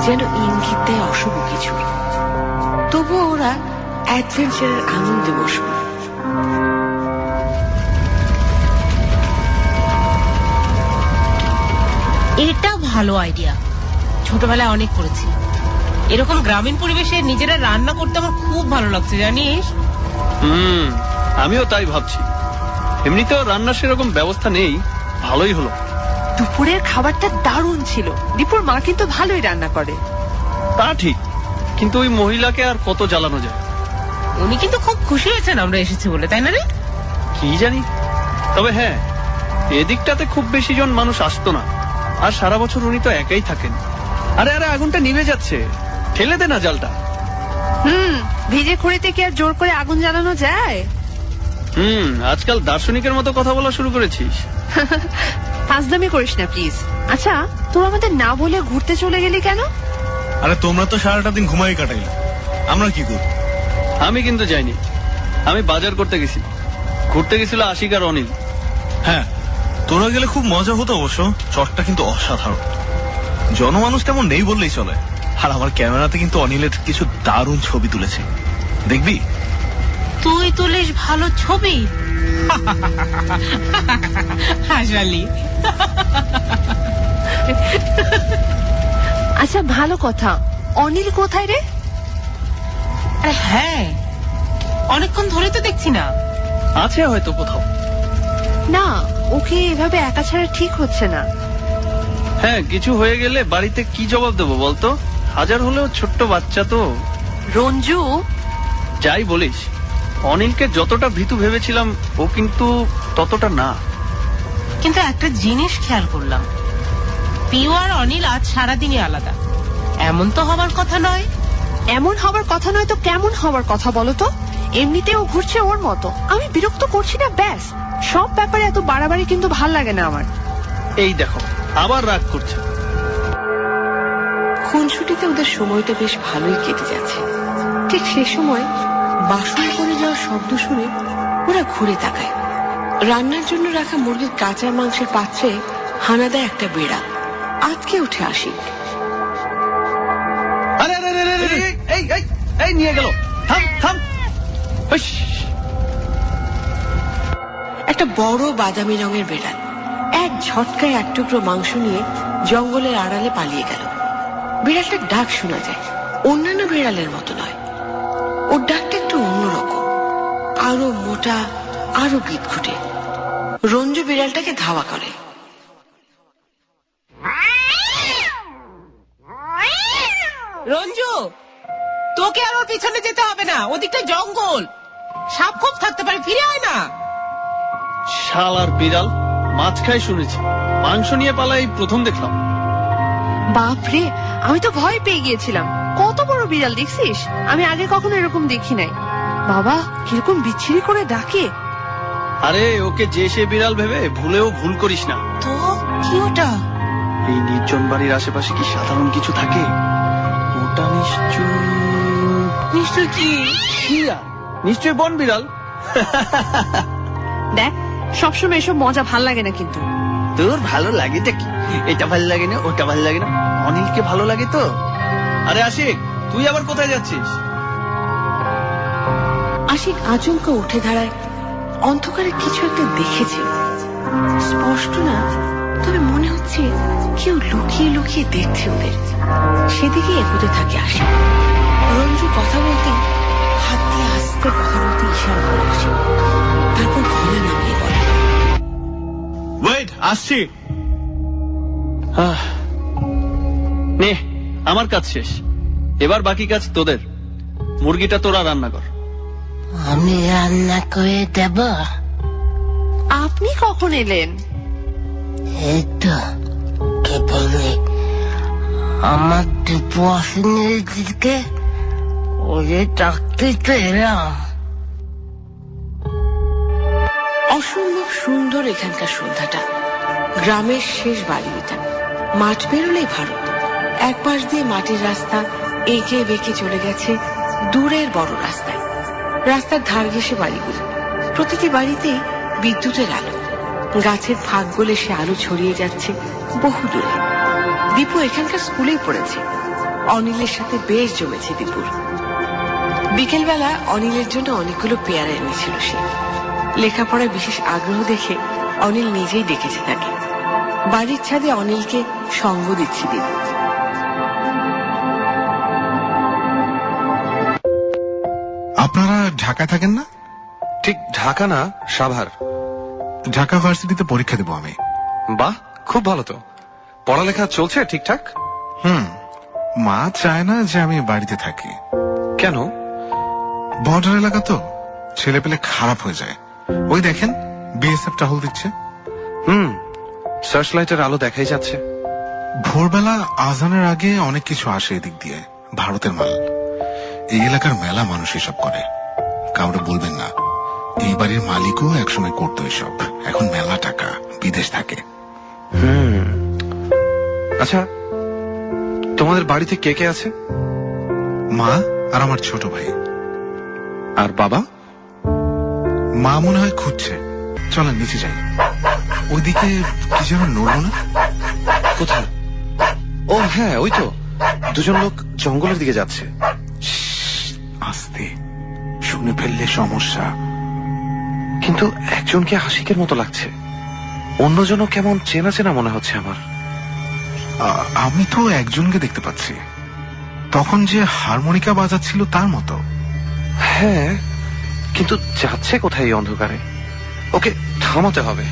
যেন ইঙ্গিত দেয় অশুভ কিছু। তবুও ওরা অ্যাডভেঞ্চারের আনন্দে বসল। এটা ভালো আইডিয়া, ছোটবেলায় অনেক করেছি। এরকম গ্রামীণ পরিবেশে নিজেরা রান্না করতে আমার খুব ভালো লাগছে, জানিস? আমিও তাই ভাবছি। এমনিতেও রান্নার সেরকম ব্যবস্থা নেই, ভালোই হলো। দুপুরের খাবারটা দারুণ ছিল। দীপুর মা কিন্তু ভালোই রান্না করে। তা ঠিক, কিন্তু ওই মহিলাকে আর কত জ্বালানো যায়। উনি কিন্তু খুব খুশি হয়েছেন আমরা এসেছি বলে, তাই না রে? কি জানি, তবে হ্যাঁ, এদিকটাতে খুব বেশি জন মানুষ আসতো না। আর সারা বছর উনি তো একাই থাকেন। আরে আরে, আগুনটা নিভে যাচ্ছে, ঠেলে দে না জালটা। ভিজে খড়িতে কি আর জোর করে আগুন জ্বালানো যায়? আজকাল দার্শনিকের মতো কথা বলা শুরু করেছিস। ফাজলামি করিস না প্লিজ। আচ্ছা, তোর আমাদের না বলে ঘুরতে চলে গেলি কেন? আরে তোমরা তো সারাটা দিন ঘুমাই কাটাইলে, আমরা কি করব? আমি কিন্তু যাইনি, আমি বাজার করতে গেছি। ঘুরতে গেছিল আশিক আর অনিল। হ্যাঁ, তোরা গেলে খুব মজা হতো অবশ্য। চটটা কিন্তু অসাধারণ, জনমানুষ তেমন নেই বললেই চলে। আর আমার ক্যামেরাতে কিন্তু অনিলের কিছু দারুণ ছবি তুলেছে, দেখবি? তুই তুলিস ভালো ছবি? হাসালি। আচ্ছা, ভালো কথা, অনিল কোথায় রে? আরে হ্যাঁ, অনেকক্ষণ ধরে তো দেখছি না। আছে হয়তো কোথাও। না, ওকে এভাবে একা ছাড়া ঠিক হচ্ছে না। হ্যাঁ, কিছু হয়ে গেলে বাড়িতে কি জবাব দেবো বলতো? হাজার হলেও ছোট্ট বাচ্চা তো। রঞ্জু, যাই বলিস, অনিলকে যতটা ভীতু ভেবেছিলাম ও কিন্তু ততটা না। কিন্তু একটা জিনিস খেয়াল করলাম, পিউ আর অনিল আজ সারাদিনই আলাদা। এমন তো হবার কথা নয়। এমন হবার কথা নয় তো কেমন হবার কথা বলো তো? এমনিতে ও ঘুরছে ওর মতো, আমি বিরক্ত করছি না, ব্যাস। সব ব্যাপারে এত বাড়াবাড়ি কিন্তু ভাল লাগে না আমার। এই দেখো, আবার রাগ করছে। খুনসুটিতে ওদের সময়টা বেশ ভালোই কেটে যাচ্ছে। ঠিক সে সময় বাসন করে যাওয়ার শব্দ শুনে ওরা ঘুরে তাকায়। রান্নার জন্য রাখা মুরগির কাঁচা মাংসের পাত্রে হানা দেয় একটা বেড়া। আজকে উঠে আশিক। আরে আরে আরে আরে, এই এই এই নিয়ে গেল, থাম থাম। একটা বড় বাদামি রঙের বেড়াল এক ঝটকায় এক টুকরো মাংস নিয়ে জঙ্গলের আড়ালে পালিয়ে গেল। বিড়ালটার ডাক শোনা যায়, অন্যান্য বিড়ালের মতো নয়। ওর ডাকটা একটু অন্যরকম, আরো মোটা, আরো বিদঘুটে। রঞ্জু বিড়ালটাকে ধাওয়া করে। রঞ্জু, তোকে আর ওর পিছনে যেতে হবে না, ওদিকটা জঙ্গল, সাপ খুব থাকতে পারে, ফিরে আয় না। শালার বিড়াল, মাছ খায় শুনেছি, মাংস নিয়ে পালাই প্রথম দেখলাম। বাপরে, আমি তো ভয় পেয়ে গিয়েছিলাম। কত বড় বিড়াল দেখছিস? আমি আগে কখনো এরকম দেখি নাই। বাবা, কিরকম বিচ্ছিরি করে ডাকে। আরে ওকে যে সে বিড়াল ভেবে ভুলেও ভুল করিস না তো। কি ওটা? এই নির্জন বাড়ির আশেপাশে কি সাধারণ কিছু থাকে? ওটা নিশ্চয় কি? নিশ্চয় বন বিড়াল। দেখ, সবসময় এসব মজা ভাল লাগে না কিন্তু। তোর ভালো লাগে কি? এটা ভালো লাগে না, ওটা ভালো লাগে না, অনিলকে ভালো লাগে তো। আরে আশিক, তুই আবার কোথায় যাচ্ছিস? আশিক আচমকা উঠে দাঁড়ায়। অন্ধকারে কিছু একটা দেখেছে, স্পষ্ট না, তবে মনে হচ্ছে কেউ লুকিয়ে লুকিয়ে দেখছে ওদের। সেদিকে এগোতে থাকে আশিক। রঞ্জু কথা বলতে হাত দিয়ে আস্তে কথা বলতে ইশারা করে আসে, তারপর গলা নামিয়ে বলে, ওয়েট, আসছি। নে, আমার কাজ শেষ, এবার বাকি কাজ তোদের। মুরগিটা তোরা রান্না কর। আমি রান্না করে দেব। আপনি কখন এলেন? এই তো কেবলই আমার দুপু আসেনের দিকে ওরে ডাকতে তো এলাম। অসম্ভব সুন্দর এখানকার সন্ধ্যাটা। গ্রামের শেষ বাড়ি এটা। মাঠ পেরোলেই ভারত। এক পাশ দিয়ে মাটির রাস্তা এঁকে বেঁকে চলে গেছে দূরের বড় রাস্তায়। রাস্তার ধার ঘেঁষে বাড়িগুলো, প্রতিটি বাড়িতেই বিদ্যুতের আলো। গাছের ফাঁক গলে সে আলো ছড়িয়ে যাচ্ছে বহু দূরে। দীপু এখানকার স্কুলেই পড়েছে। অনিলের সাথে বেশ জমেছে দীপুর। বিকেলবেলা অনিলের জন্য অনেকগুলো পেয়ারা এনেছিল সে। লেখাপড়ায় বিশেষ আগ্রহ দেখে অনিল নিজেই ডেকেছে তাকে। বাড়ির ছাদে অনিলকে সঙ্গ দিচ্ছে দীপু। আপনারা ঢাকায় থাকেন না? ঠিক ঢাকা না, সাভার। ঢাকা ভার্সিটিতে পরীক্ষা দেবো আমি। বাহ, খুব ভালো তো। পড়ালেখা চলছে ঠিকঠাক? মা চায় না যে আমি বাড়িতে থাকি। কেন? বর্ডার এলাকা তো, ছেলে পেলে খারাপ হয়ে যায়। ওই দেখেন বিএসএফ টহল দিচ্ছে। সার্চ লাইটের আলো দেখাই যাচ্ছে। ভোরবেলা আজানের আগে অনেক কিছু আসে এদিক দিয়ে, ভারতের মাল। এই এলাকার মেলা মানুষ এসব করে, কাউরে বলবেন না। এই বাড়ির মালিকও একসময় করতো এসব, এখন মেলা টাকা, বিদেশ থাকে। আচ্ছা, তোমাদের বাড়িতে কে কে আছে? মা আর আমার ছোট ভাই। আর বাবা? মা মনে হয় খুঁজছে। চলেন নিচে যাই। ওইদিকে কি যেন নড়ল না? কোথায়? ও হ্যাঁ, ওই তো দুজন লোক জঙ্গলের দিকে যাচ্ছে। আস্তে, শুনে ফেললে সমস্যা। কিন্তু একজনকে আশিকের মতো লাগছে, অন্যজনও কেমন চেনা চেনা মনে হচ্ছে আমার। আমি তো একজনকে দেখতে পাচ্ছি, তখন যে হারমোনিকা বাজাচ্ছিল তার মতো। হ্যাঁ, কিন্তু যাচ্ছে কোথায় এই অন্ধকারে? ওকে থামাতে হবে।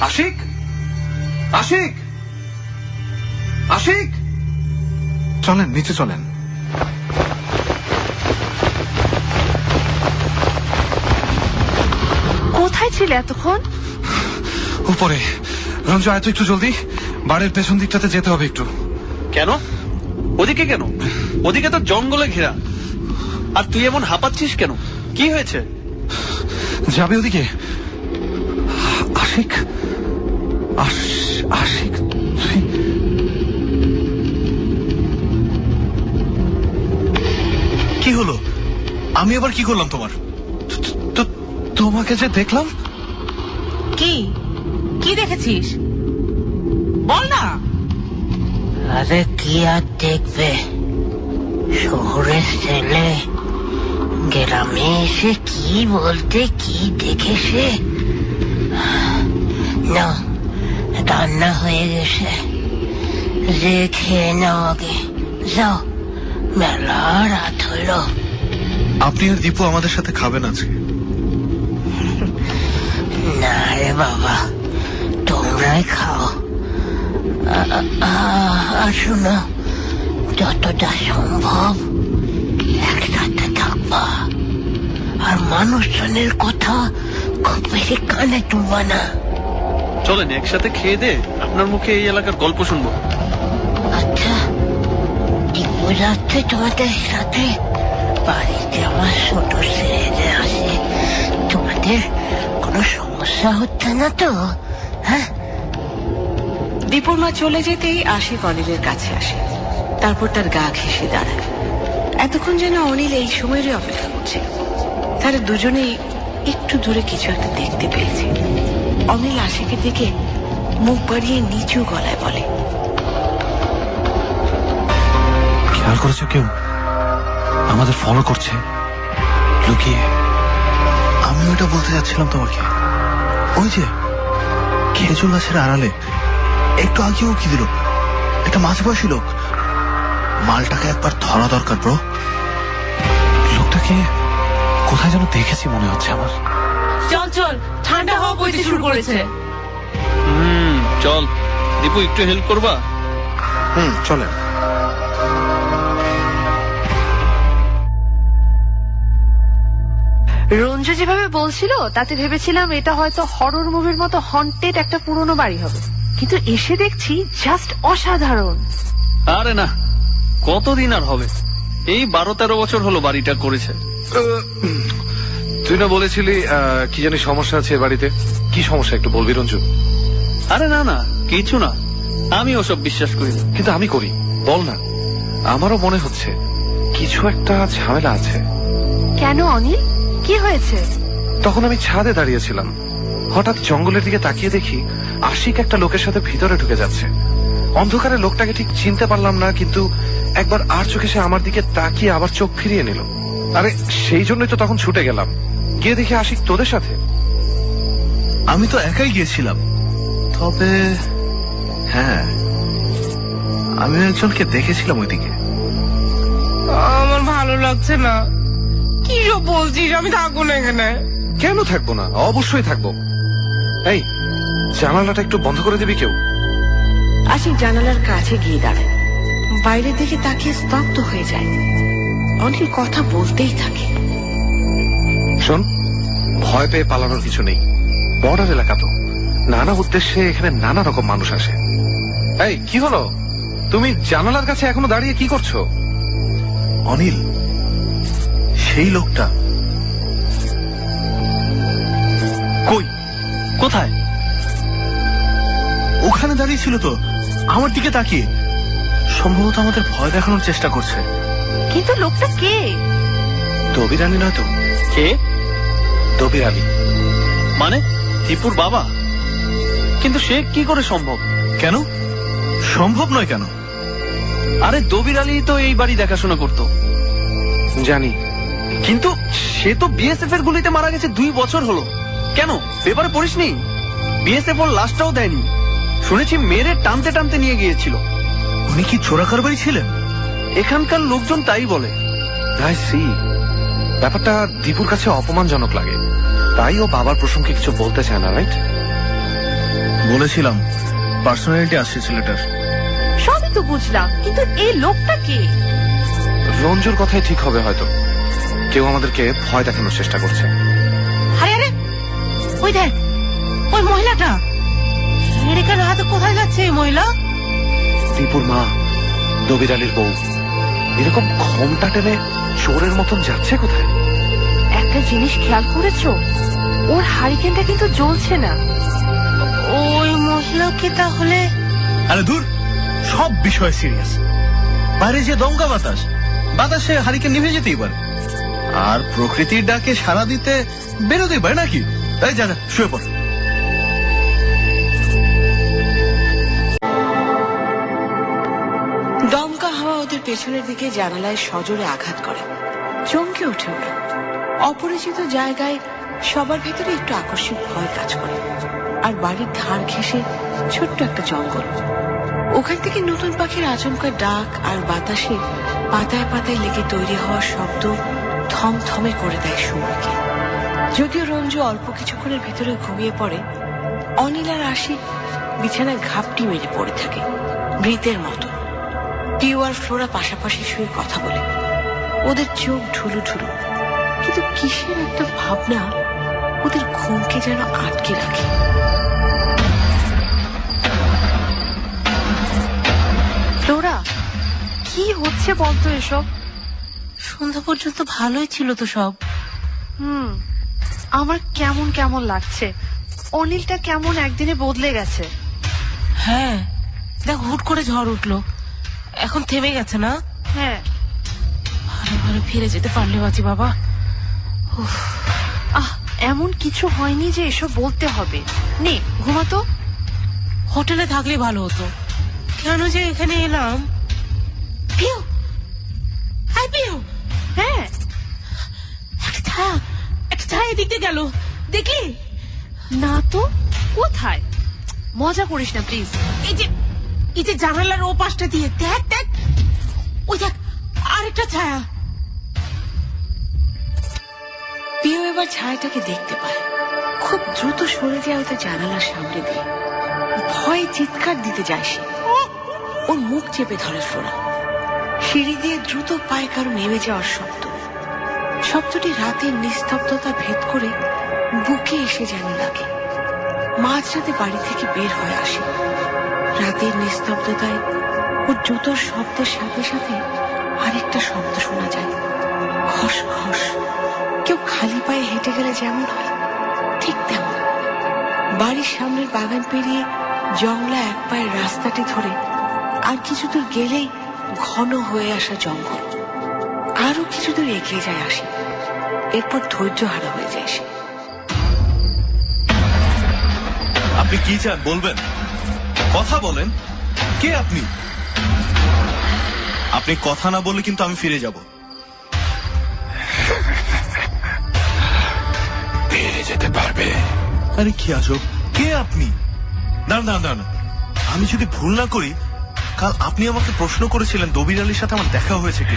আশিক, আশিক, আশিক! চলেন নিচে চলেন। কোথায় ছিলে এতক্ষণ? উপরে। রঞ্জু, আয় তো একটু জলদি, বাড়ির পেছন দিকটাতে যেতে হবে একটু। কেন? ওদিকে কেন? ওদিকে তো জঙ্গলে ঘেরা। আর তুই এমন হাঁপাচ্ছিস কেন? কি হয়েছে? যাবে ওদিকে? আশিক, আশিক তুই? কি হলো? আমি আবার কি করলাম তোমার? তোমাকে যে দেখলাম। কি কি দেখেছিস বল না। আরে কি আর দেখবে, শহরের ছেলে গ্রামে এসে কি বলতে কি দেখেছে। না, রান্না হয়ে গেছে, যে খেয়ে নাও আগে, যাও, মেলা রাত হলো। আপনি আর দীপু আমাদের সাথে খাবেন আজকে? না রে বাবা, তোমরাই খাও। আর শোনো, যতটা সম্ভব একসাথে থাকবা, আর মানুষজনের কথা খুব বেশি কানে তুলবা না। চলেন একসাথে খেয়ে দে, আপনার মুখে এই এলাকার গল্প শুনবো। আচ্ছা, দীপু যাচ্ছে তোমাদের সাথে? বাড়িতে আমার ছোট ছেলে আসে, তোমাদের কোনো সমস্যা হচ্ছে না তো? হ্যাঁ? দীপুর মা চলে যেতেই আশিক অনিলের কাছে আসে, তারপর তার গা ঘেঁষে দাঁড়ায়। এতক্ষণ যেন অনিল এই সময়েরই অপেক্ষা করছে। তারা দুজনেই একটু দূরে কিছু একটা দেখতে পেয়েছে। অনিল আশিকের দিকে মুখ বাড়িয়ে নিচু গলায় বলে, খেয়াল করেছো কেউ আমাদের ফলো করছে লুকিয়ে? আমি ওটা বলতে যাচ্ছিলাম তোমাকে। ওই যে খেজুর গাছের আড়ালে একটু আগেও কি দিল একটা মাঝবয়সী লোক। মালটাকে একবার ধরা দরকার ব্রো। লোকটাকে কোথায় যেন দেখেছি মনে হচ্ছে আমার। চল চল, ঠান্ডা হাওয়া বইতে শুরু করেছে। চল দীপু, একটু হেল্প করবা? চলেন। রঞ্জু যেভাবে বলছিল তাতে ভেবেছিলাম এটা হয়তো হরর মুভির মতো হন্টেড একটা পুরনো বাড়ি হবে, কিন্তু এসে দেখছি জাস্ট অসাধারণ। আরে না, কতদিন আর হবে, এই 12-13 বছর হলো বাড়িটা করেছে। তুই না বলেছিলি কি জানি সমস্যা আছে বাড়িতে? কি সমস্যা একটু বলবি রঞ্জু? আরে না না, কিছু না, আমি ওসব বিশ্বাস করি না। কিন্তু আমি করি, বল না। আমারও মনে হচ্ছে কিছু একটা ঝামেলা আছে। কেন অনিল, কি হয়েছে? তখন আমি ছাদে দাঁড়িয়েছিলাম, হঠাৎ জঙ্গলের দিকে তাকিয়ে দেখি আশিক একটা লোকের সাথে ভিতরে ঢুকে যাচ্ছে। অন্ধকারে লোকটাকে ঠিক চিনতে পারলাম না, কিন্তু একবার আর চোখে সে আমার দিকে তাকিয়ে আবার চোখ ফিরিয়ে নিল। আরে সেই জন্যই তো তখন ছুটে গেলাম, গিয়ে দেখি আশিক তোদের সাথে। আমি তো একাই গিয়েছিলাম, তবে হ্যাঁ আমি একজনকে দেখেছিলাম ওইদিকে। আমার ভালো লাগছে না। কি সব বলছিস? আমি থাকবো না এখানে। কেন থাকবো না? অবশ্যই থাকবো। এই জানালাটা একটু বন্ধ করে দিবি কেউ? আশিক জানালার কাছে গিয়ে দাঁড়ায়, বাইরের দিকে তাকিয়ে স্তব্ধ হয়ে যায়। অনিল কথা বলতেই থাকে। শোন, ভয় পেয়ে পালানোর কিছু নেই। বর্ডার এলাকা তো, নানা উদ্দেশ্যে এখানে নানা রকম মানুষ আসে। এই কি হলো, তুমি জানালার কাছে এখনো দাঁড়িয়ে কি করছো? অনিল, সেই লোকটা কই, কোথায়? ওখানে দাঁড়িয়ে ছিল তো, আমার দিকে তাকিয়ে। সম্ভবত আমাদের ভয় দেখানোর চেষ্টা করছে। কিন্তু লোকটা কে? দবির আলী নয় তো? কে? দবির আলী মানে দীপুর বাবা? কিন্তু সে কি করে সম্ভব? কেন সম্ভব নয় কেন? আরে দবির আলী তো এই বাড়ি দেখাশোনা করতো। জানি, কিন্তু সে তো বিএসএফ এর গুলিতে মারা গেছে 2 বছর হলো। কেন পেপারে পড়িসনি? বিএসএফ ওর লাশটাও দেয়নি, শুনেছি মেরে টানতে টানতে নিয়ে গিয়েছিল। উনি কি চোরাকারবারি ছিলেন? এখানকার লোকজন তাই বলে। I see. ব্যাপারটা দীপুর কাছে অপমানজনক লাগে, তাই ও বাবার প্রসঙ্গে কিছু বলতে চায় না, রাইট? বলেছিলাম পার্সোনালিটি আসছে ছেলেটার। সবই তো বুঝলাম, কিন্তু এই লোকটা কে? রঞ্জুর কথাই ঠিক হবে হয়তো। কেউ আমাদেরকে ভয় দেখানোর চেষ্টা করছে। আরে আরে, ওই দেখ, ওই মহিলাটা এখানে হাতে কোথায় যাচ্ছে? এই মহিলা দীপুর মা, দবির আলীর বউ। এরকম ঘোমটা টেনে চোরের মতন যাচ্ছে কোথায়? একটা জিনিস খেয়াল করেছো, ওর হারিকেনটা কিন্তু জ্বলছে না। ওই মহিলা কি তাহলে? আরে দূর, সব বিষয় সিরিয়াস। বাইরে যে দমকা বাতাস, বাতাসে হারিকেন নিভে যেতেই পারে, আর প্রকৃতির ডাকে সাড়া দিতে বেরোতেই পারে নাকি? তাই যা যা, শুয়ে পড়। দমকা হাওয়া ওদের পেছনের দিকে জানালায় সজোরে আঘাত করে। চমকে ওঠে ওরা। অপরিচিত জায়গায় সবার ভেতরে একটু আকস্মিক ভয় কাজ করে। আর বাড়ির ধার ঘেঁষে ছোট্ট একটা জঙ্গল। ওখান থেকে নতুন পাখির আচমকা ডাক আর বাতাসে পাতায় পাতায় লেগে তৈরি হওয়ার শব্দ থমথমে করে দেয় সময়কে। যদিও রঞ্জু অল্প কিছুক্ষণের ভেতরে ঘুমিয়ে পড়ে, অনিল আর আশিক বিছানায় ঘাপটি মেরে পড়ে থাকে মৃতের মতো। পিউ আর ফ্লোরা পাশাপাশি শুয়ে কথা বলে, ওদের চোখ ঢুলু ঢুলু, কিন্তু কিসের একটা ভাবনা ওদের ঘুমকে যেন আটকে রাখে। ফ্লোরা, কি হচ্ছে বলতো এসব? সন্ধ্যা পর্যন্ত ভালোই ছিল তো সব। আমার কেমন কেমন লাগছে। অনিলটা কেমন একদিনে বদলে গেছে। হ্যাঁ দেখ, হুট করে ঝড় উঠলো, এখন থেমে গেছে না? হ্যাঁ, ভালো ভালো ফিরে যেতে পারলে বাঁচি বাবা। এমন কিছু হয়নি যে এসব বলতে হবে। নে ঘুমাতো। হোটেলে থাকলে ভালো হতো, কেন যে এখানে এলাম। পিউ, হাই পিউ। হ্যাঁ, একটা ছায়া এদিক দিয়ে গেল, দেখলি? না তো, কোথায়? মজা করিস না প্লিজ। এই যে জানালার ও পাশটা দিয়ে দেখ দেখ, ওই দেখ আরেকটা ছায়া। পিউ এবার ছায়াটাকে দেখতে পায়, খুব দ্রুত সরে যায় ওদের জানালার সামনে দিয়ে। ভয়ে চিৎকার দিতে যায় সে। ওর মুখ চেপে ধরে ফ্লোরা। সিঁড়ি দিয়ে দ্রুত পায়ে কারো নেমে যাওয়ার শব্দ। শব্দটি রাতের নিস্তব্ধতা ভেদ করে বুকে এসে যেন লাগে। মাঝরাতে বাড়ি থেকে বের হয়ে আসে। রাতের নিস্তব্ধতায় ওর জুতোর শব্দের সাথে সাথে আরেকটা শব্দ শোনা যায়, খস খস। কেউ খালি পায়ে হেঁটে গেলে যেমন হয়, ঠিক তেমন। বাড়ির সামনের বাগান পেরিয়ে জংলা এক পায়ের রাস্তাটি ধরে আর কিছু দূর গেলেই ঘন হয়ে আসা জঙ্গল। আরো কিছু দূর এগিয়ে যায় আসে, এরপর ধৈর্য হারা হয়ে যায় সে। আপনি কি চান বলবেন? কথা বলেন। কে আপনি? আপনি কথা না বললে কিন্তু আমি ফিরে যাব। ফিরে যেতে পারবে? আরে কি আজব, কে আপনি? না না না না, আমি যদি ভুল না করি, কাল আপনি আমাকে প্রশ্ন করেছিলেন দবির আলীর সাথে আমার দেখা হয়েছে কি।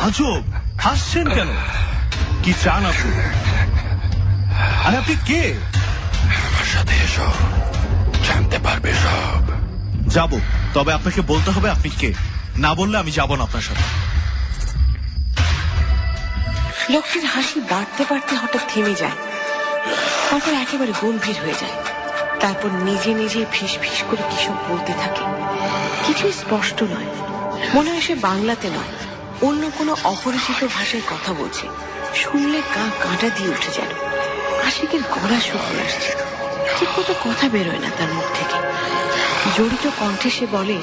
আজব, হাসছেন কেন? কি চান আপনি? আরে আপনি কে? আমার সাথে এসো, জানতে পারবে সব। যাব, তবে আপনাকে বলতে হবে আপনি কে। না বললে আমি যাব না আপনার সাথে। লোকটির হাসি বাড়তে বাড়তে হঠাৎ থেমে যায়, তারপর একেবারে গম্ভীর হয়ে যায়। তারপর নিজে নিজে ফিস ফিস করে কিসব বলতে থাকে। কিছুই স্পষ্ট নয়, মনে হয় সে বাংলাতে নয়, অন্য কোনো অপরিচিত ভাষায় কথা বলছে। শুনলে গা কাঁটা দিয়ে উঠে যায়। আশিকের গলা শুকিয়ে আসছে, ঠিক মতো কথা বেরোয় না তার মুখ থেকে। জড়িত কণ্ঠে সে বলে,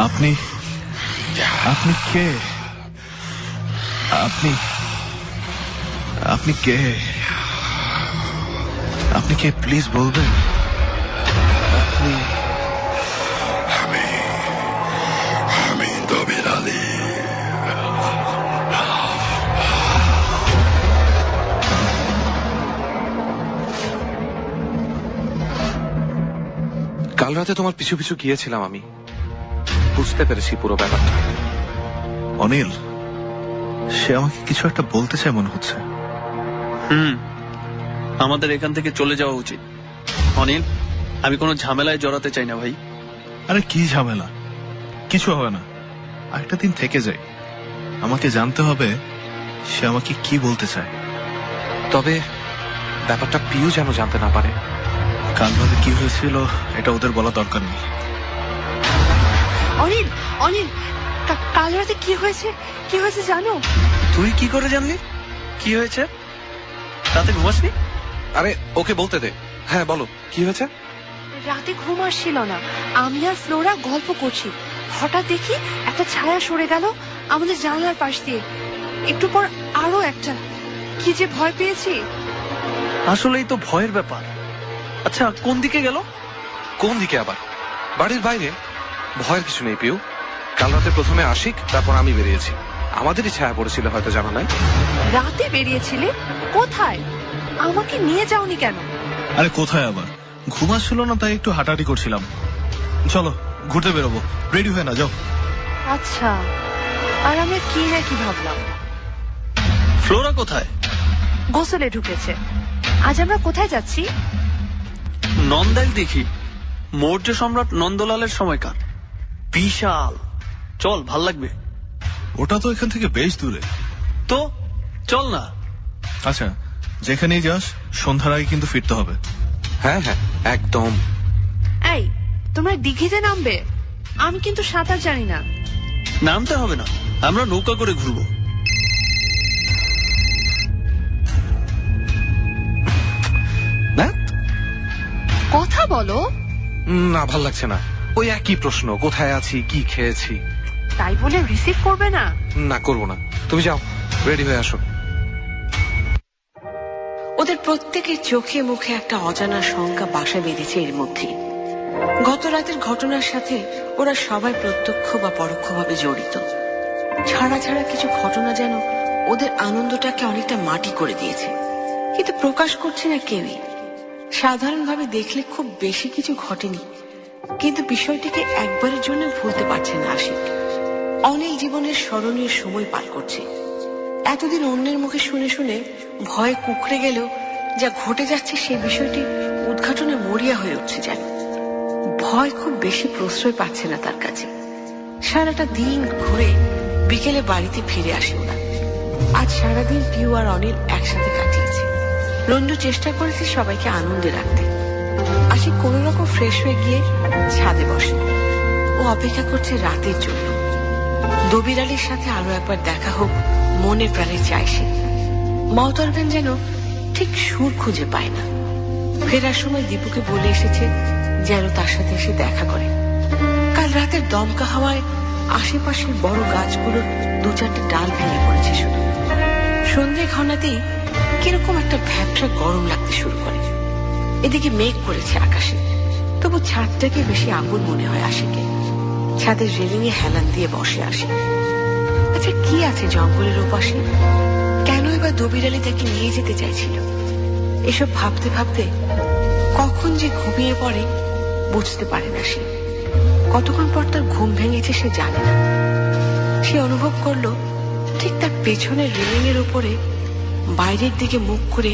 আপনি আপনি কে? আপনি আপনি কে? আপনি কে প্লিজ বলবেন? আপনি? আমি দবির আলী। কাল রাতে তোমার পিছু পিছু গিয়েছিলাম, আমি বুঝতে পেরেছি পুরো ব্যাপারটা। অনিল, সে আমাকে কিছু একটা বলতে চায় মনে হচ্ছে। আমাদের এখান থেকে চলে যাওয়া উচিত। অনিল, আমি কোনো ঝামেলায় জড়াতে চাই না ভাই। আরে কি ঝামেলা? কিছু হবে না, আরেকটা দিন থেকে যাই। আমাকে জানতে হবে সে আমাকে কি বলতে চায়। তবে ব্যাপারটা পিউ যেন জানতে না পারে। কাল রাতে কি হয়েছিল এটা ওদের বলা দরকার নেই। অনিল, অনিল, কাল রাতে কি হয়েছে জানো? তুই কি করে জানলি কি হয়েছে? রাতে ঘুমাসনি? আরে ওকে বলতে দে। হ্যাঁ বলো, কি হয়েছে? রাতে ঘুম আসছিল না, আমি আর ফ্লোরা গল্প করছি, হঠাৎ দেখি একটা ছায়া সরে গেল আমাদের জানলার পাশ দিয়ে। একটু পর আরো একটা। কি যে ভয় পেয়েছি। আসলেই তো ভয়ের ব্যাপার। আচ্ছা, কোন দিকে গেল? কোন দিকে আবার? বাড়ির বাইরে। ভয়ের কিছু নেই পিউ। কাল রাতে প্রথমে আশিক, তারপর আমি বেরিয়েছি। আমাদেরই ছায়া পড়েছিল, হয়তো জানা নাই। রাতে বেরিয়েছিলে? কোথায়? আমাকে নিয়ে যাওনি কেন? আরে কোথায় আবার, ঘুমাচ্ছিল না তাই একটু হাঁটাহাঁটি করছিলাম। চলো ঘুরতে বেরোবো, রেডি হয়ে না যাও। আচ্ছা, আর আমরা কি না কি ভাবলাম। ফ্লোরা কোথায়? গোসলে ঢুকেছে। আজ আমরা কোথায় যাচ্ছি? নন্দাইল দেখি, মৌর্য সম্রাট নন্দলালের সময়কার। বিশাল, চল, ভাল লাগবে। ওটা তো এখান থেকে বেশ দূরে। তো চল না। আচ্ছা, যেখানেই যাস সন্ধ্যার আগে কিন্তু ফিরতে হবে। হ্যাঁ হ্যাঁ, একদম। এই, তোমরা দিঘিতে নামবে? আমি কিন্তু সাঁতার জানি না। নামতে হবে না, আমরা নৌকা করে ঘুরবো। না, কথা বলো না, ভাল লাগছে না। ওই একই প্রশ্ন, কোথায় আছি, কি খেয়েছি। তাই বলে রিসিভ করবে না? না, করবো না। তুমি যাও, রেডি হয়ে আসো। ওদের প্রত্যেকের চোখে মুখে একটা অজানা শঙ্কা বাসা বেঁধেছে এর মধ্যে। গত রাতের ঘটনার সাথে ওরা সবাই প্রত্যক্ষ বা পরোক্ষভাবে জড়িত। ছাড়া ছাড়া কিছু ঘটনা যেন ওদের আনন্দটাকে অনেকটা মাটি করে দিয়েছে, কিন্তু প্রকাশ করছে না কেউই। সাধারণভাবে দেখলে খুব বেশি কিছু ঘটেনি, কিন্তু বিষয়টিকে একবারের জন্য ভুলতে পারছে না আশিক। অনিল জীবনের স্মরণীয় সময় পার করছে। এতদিন অন্যের মুখে শুনে শুনে ভয়ে কুঁকড়ে গেলেও যা ঘটে যাচ্ছে সেই বিষয়টি উদ্ঘাটনে মরিয়া হয়ে উঠছে যেন। ভয় খুব বেশি প্রশ্রয় পাচ্ছে না তার কাছে। সারাটা দিন ঘুরে বিকেলে বাড়িতে ফিরে আসে ওরা। আজ সারাদিন পিউ আর অনিল একসাথে কাটিয়েছে। রঞ্জু চেষ্টা করেছে সবাইকে আনন্দে রাখতে। আশিক কোন রকম ফ্রেশ হয়ে গিয়ে ছাদে বসে। ও অপেক্ষা করছে রাতের জন্য। দবির আলীর সাথে আরো একবার দেখা হোক, মনে প্রাণে চায় সে। মাওতারগান যেন ঠিক সুর খুঁজে পায় না। ফেরার সময় দীপুকে বলে এসেছে যেন তার সাথে এসে দেখা করে। কাল রাতের দমকা হাওয়ায় আশেপাশের বড় গাছগুলোর দু চারটে ডাল ভেঙে পড়েছে শুধু। সন্ধে ঘনাতেই কিরকম একটা ভ্যাপটা গরম লাগতে শুরু করে। এদিকে মেঘ করেছে আকাশে, তবু ছাদটাকে বেশি আগুন মনে হয় আশিকে। ছাদের রেলিংয়ে হেলান দিয়ে বসে আসে। আচ্ছা, কি আছে জঙ্গলের ওপাশে? কেন এবার দবির আলী তাকে নিয়ে যেতে চাইছিল? এসব ভাবতে ভাবতে কখন যে ঘুমিয়ে পড়ে বুঝতে পারে না সে। কতক্ষণ পর তার ঘুম ভেঙেছে সে জানে না। সে অনুভব করলো ঠিক তার পেছনের রেলিংয়ের উপরে বাইরের দিকে মুখ করে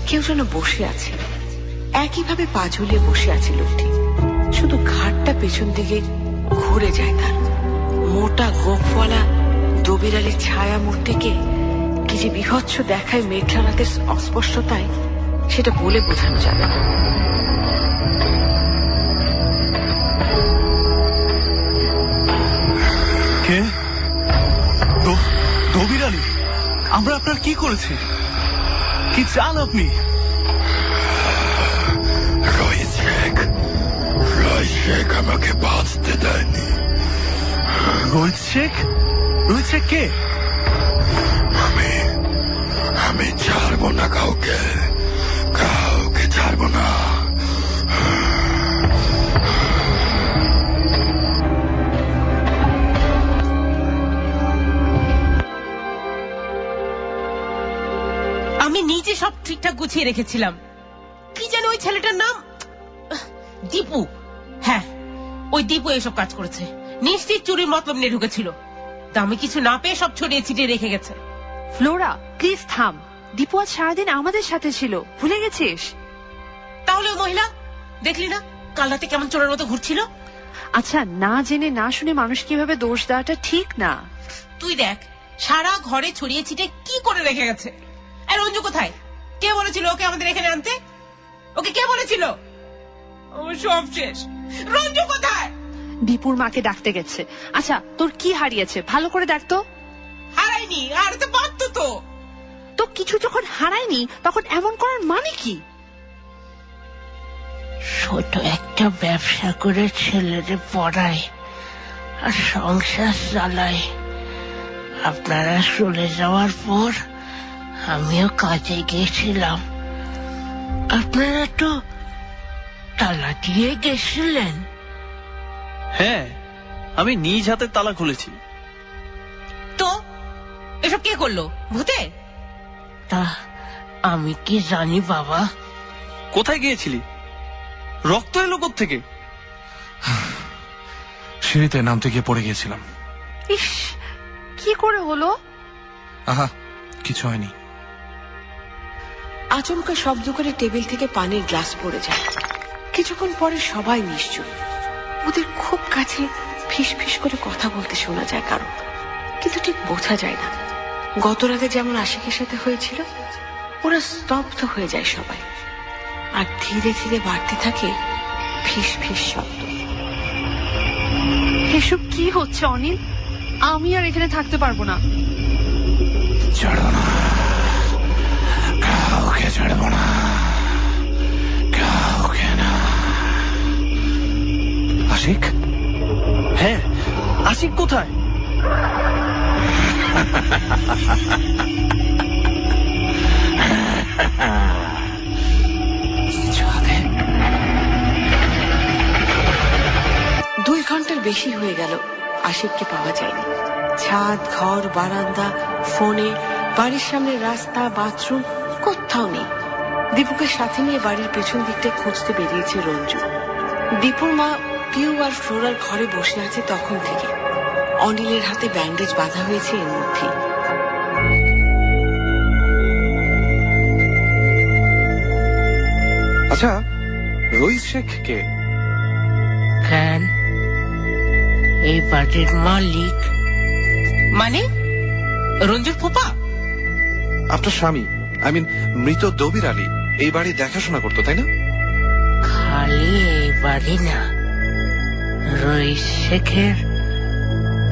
কেউ যেন বসে আছে। একইভাবে পা ঝুলিয়ে বসে আছে লোকটি, শুধু ঘাটটা পেছন দিকে ঘুরে যায়। তার মোটা গোফওয়ালা দবিরালির ছায়া মূর্তিকে কি যে বিভৎস দেখায় মেঘলা রাতের অস্পষ্টতায়, সেটা বলে বোঝানো যাবে না। কে? দবিরালি, আমরা আপনার কি করেছি? কি চান আপনি? রোহিত শেখ আমাকে বাঁচতে দেয়নি। রোহিত শেখ? রোহিত শেখ কে? আমি ছাড়বো না কাউকে ছাড়বো না। আমি নিজে সব ঠিকঠাক গুছিয়ে রেখেছিলাম। কি জানো ওই ছেলেটার নাম? দীপু। হ্যাঁ, ওই দীপু এসব কাজ করেছে। নিশ্চিত চুরির মতলব নিয়ে ঢুকেছিল। দামি কিছু না পেয়ে সব ছড়িয়ে ছিটিয়ে রেখে গেছে। ফ্লোরা, প্লিজ থাম। দীপু আজ সারাদিন আমাদের সাথে ছিল, ভুলে গেছিস? তাহলে ওই মহিলা দেখলি না কাল রাতে কেমন চোরের মতো ঘুরছিল? আচ্ছা, না জেনে না শুনে মানুষ কিভাবে দোষ দেওয়াটা ঠিক না। তুই দেখ সারা ঘরে ছড়িয়ে ছিটিয়ে কি করে রেখে গেছে। আর রঞ্জু কোথায়? কে বলেছিল ওকে আমাদের এখানে আনতে? ওকে কে বলেছিল? সব শেষ। রঞ্জু কোথায়? দীপুর মাকে ডাকতে গেছে। আচ্ছা, তোর কি হারিয়েছে ভালো করে দেখ তো। হারায়নি, হারাতে পারতো তো। তো কিছু যখন হারায়নি তখন এমন করার মানে কি? ছোট একটা ব্যবসা করে ছেলেরে পড়ায় আর সংসার চালায়। আপনারা চলে যাওয়ার পর আমিও কাজে গেছিলাম। আপনারা তো তালা দিয়ে গেছিলেন। হ্যাঁ, আমি নিজ হাতে তালা খুলেছি। তো এসব কে করলো? ভূতে? তা আমি কি জানি বাবা। কোথায় গিয়েছিলি? রক্ত এলো কোত্থেকে? সিঁড়িতে নামতে গিয়ে পড়ে গিয়েছিলাম। ইস, কি করে হলো? আহা, কিছু হয়নি। আচমকা শব্দ করে টেবিল থেকে পানির গ্লাস পড়ে যায়। কিছুক্ষণ পরে সবাই নিশ্চুপ। ওদের খুব কাছে ফিস ফিস করে কথা বলতে শোনা যায় কারো, কিন্তু ঠিক বোঝা যায় না। গত রাতে যেমন আশিকের সাথে হয়েছিল, ওরা স্তব্ধ হয়ে যায় সবাই, আর ধীরে ধীরে বাড়তে থাকে ফিস ফিস শব্দ। এসব কি হচ্ছে অনিল? আমি আর এখানে থাকতে পারবো না। ছাড়বো না, কাউকে ছাড়বো না, কাউকে না। আশিক? হ্যাঁ, আশিক কোথায়? দুই ঘন্টার বেশি হয়ে গেল আশিককে পাওয়া যায়নি। ছাদ, ঘর, বারান্দা, ফোনে, বাড়ির সামনে রাস্তা, বাথরুম, কোথাও নেই। দীপুকে সাথে নিয়ে বাড়ির পেছন দিকটায় খুঁজতে বেরিয়েছে রঞ্জু। দীপুর মা পিউ আর ফ্লোরার ঘরে বসে আছে তখন থেকে। অনিলের হাতে ব্যান্ডেজ বাঁধা হয়েছে এর মধ্যে। আচ্ছা, রোহিত শেখ কে? কেন? এই বাড়ির মালিক। মানে রঞ্জুর ফুপা? আপনার স্বামী, আই মিন মৃত দবির আলী এই বাড়ি দেখাশোনা করতো, তাই না? খালি এই বাড়ি না, রোহিত শেখের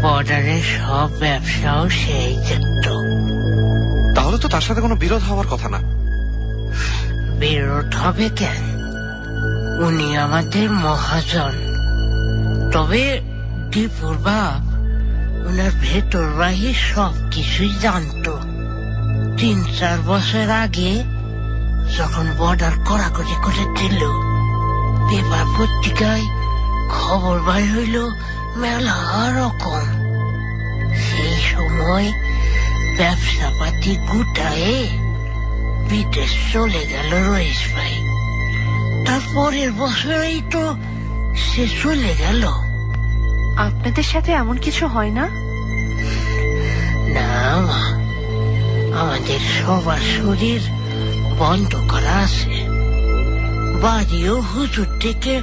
বর্ডারের সব ব্যবসাও সেই দেখত। তাহলে তো তার সাথে কোনো বিরোধ হওয়ার কথা না। বিরোধ হবে কেন? উনি আমাদের মহাজন। তবে দীপুর বাপ ওনার ভেতর বাহির সব কিছুই জানতো। 3-4 বছর আগে যখন বর্ডার কড়াকড়ি করে দিল, পেপার পত্রিকায় খবর বাই হইল মেলা রকম। সেই সময় ব্যবসাপাতি গুটায়ে বিদেশ চলে গেল রইস ভাই। তারপরের বছরেই তো সে চলে গেল। আপনাদের সাথে এমন কিছু হয় না? না মা, আমাদের সবার শরীর বন্ধ করা আছে। বাড়িও হুজুর থেকে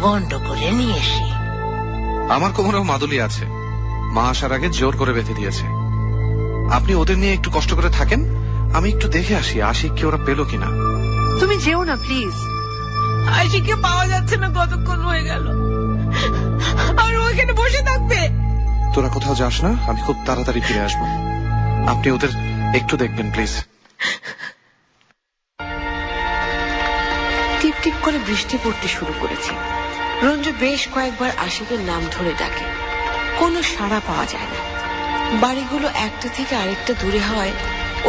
বন্ধ করে নিয়েছি। আমার কোমরেও মাদুলি আছে, মা আসার আগে জোর করে বেঁধে দিয়েছে। আপনি ওদের নিয়ে একটু কষ্ট করে থাকেন, আমি একটু দেখে আসি আশিক কি ওরা পেলো কিনা। তুমি যেও না প্লিজ। আশিককে পাওয়া যাচ্ছে না, কতক্ষণ হয়ে গেল। আর ওখানে বসে থাকবে? তোরা কোথাও যাস না, আমি খুব তাড়াতাড়ি ফিরে আসবো। আপনি ওদের একটু দেখবেন প্লিজ। টিপ টিপ করে বৃষ্টি পড়তে শুরু করেছে। রঞ্জু বেশ কয়েকবার আশিকের নাম ধরে ডাকে, কোনো সাড়া পাওয়া যায় না। বাড়িগুলো একটা থেকে আরেকটা দূরে হওয়ায়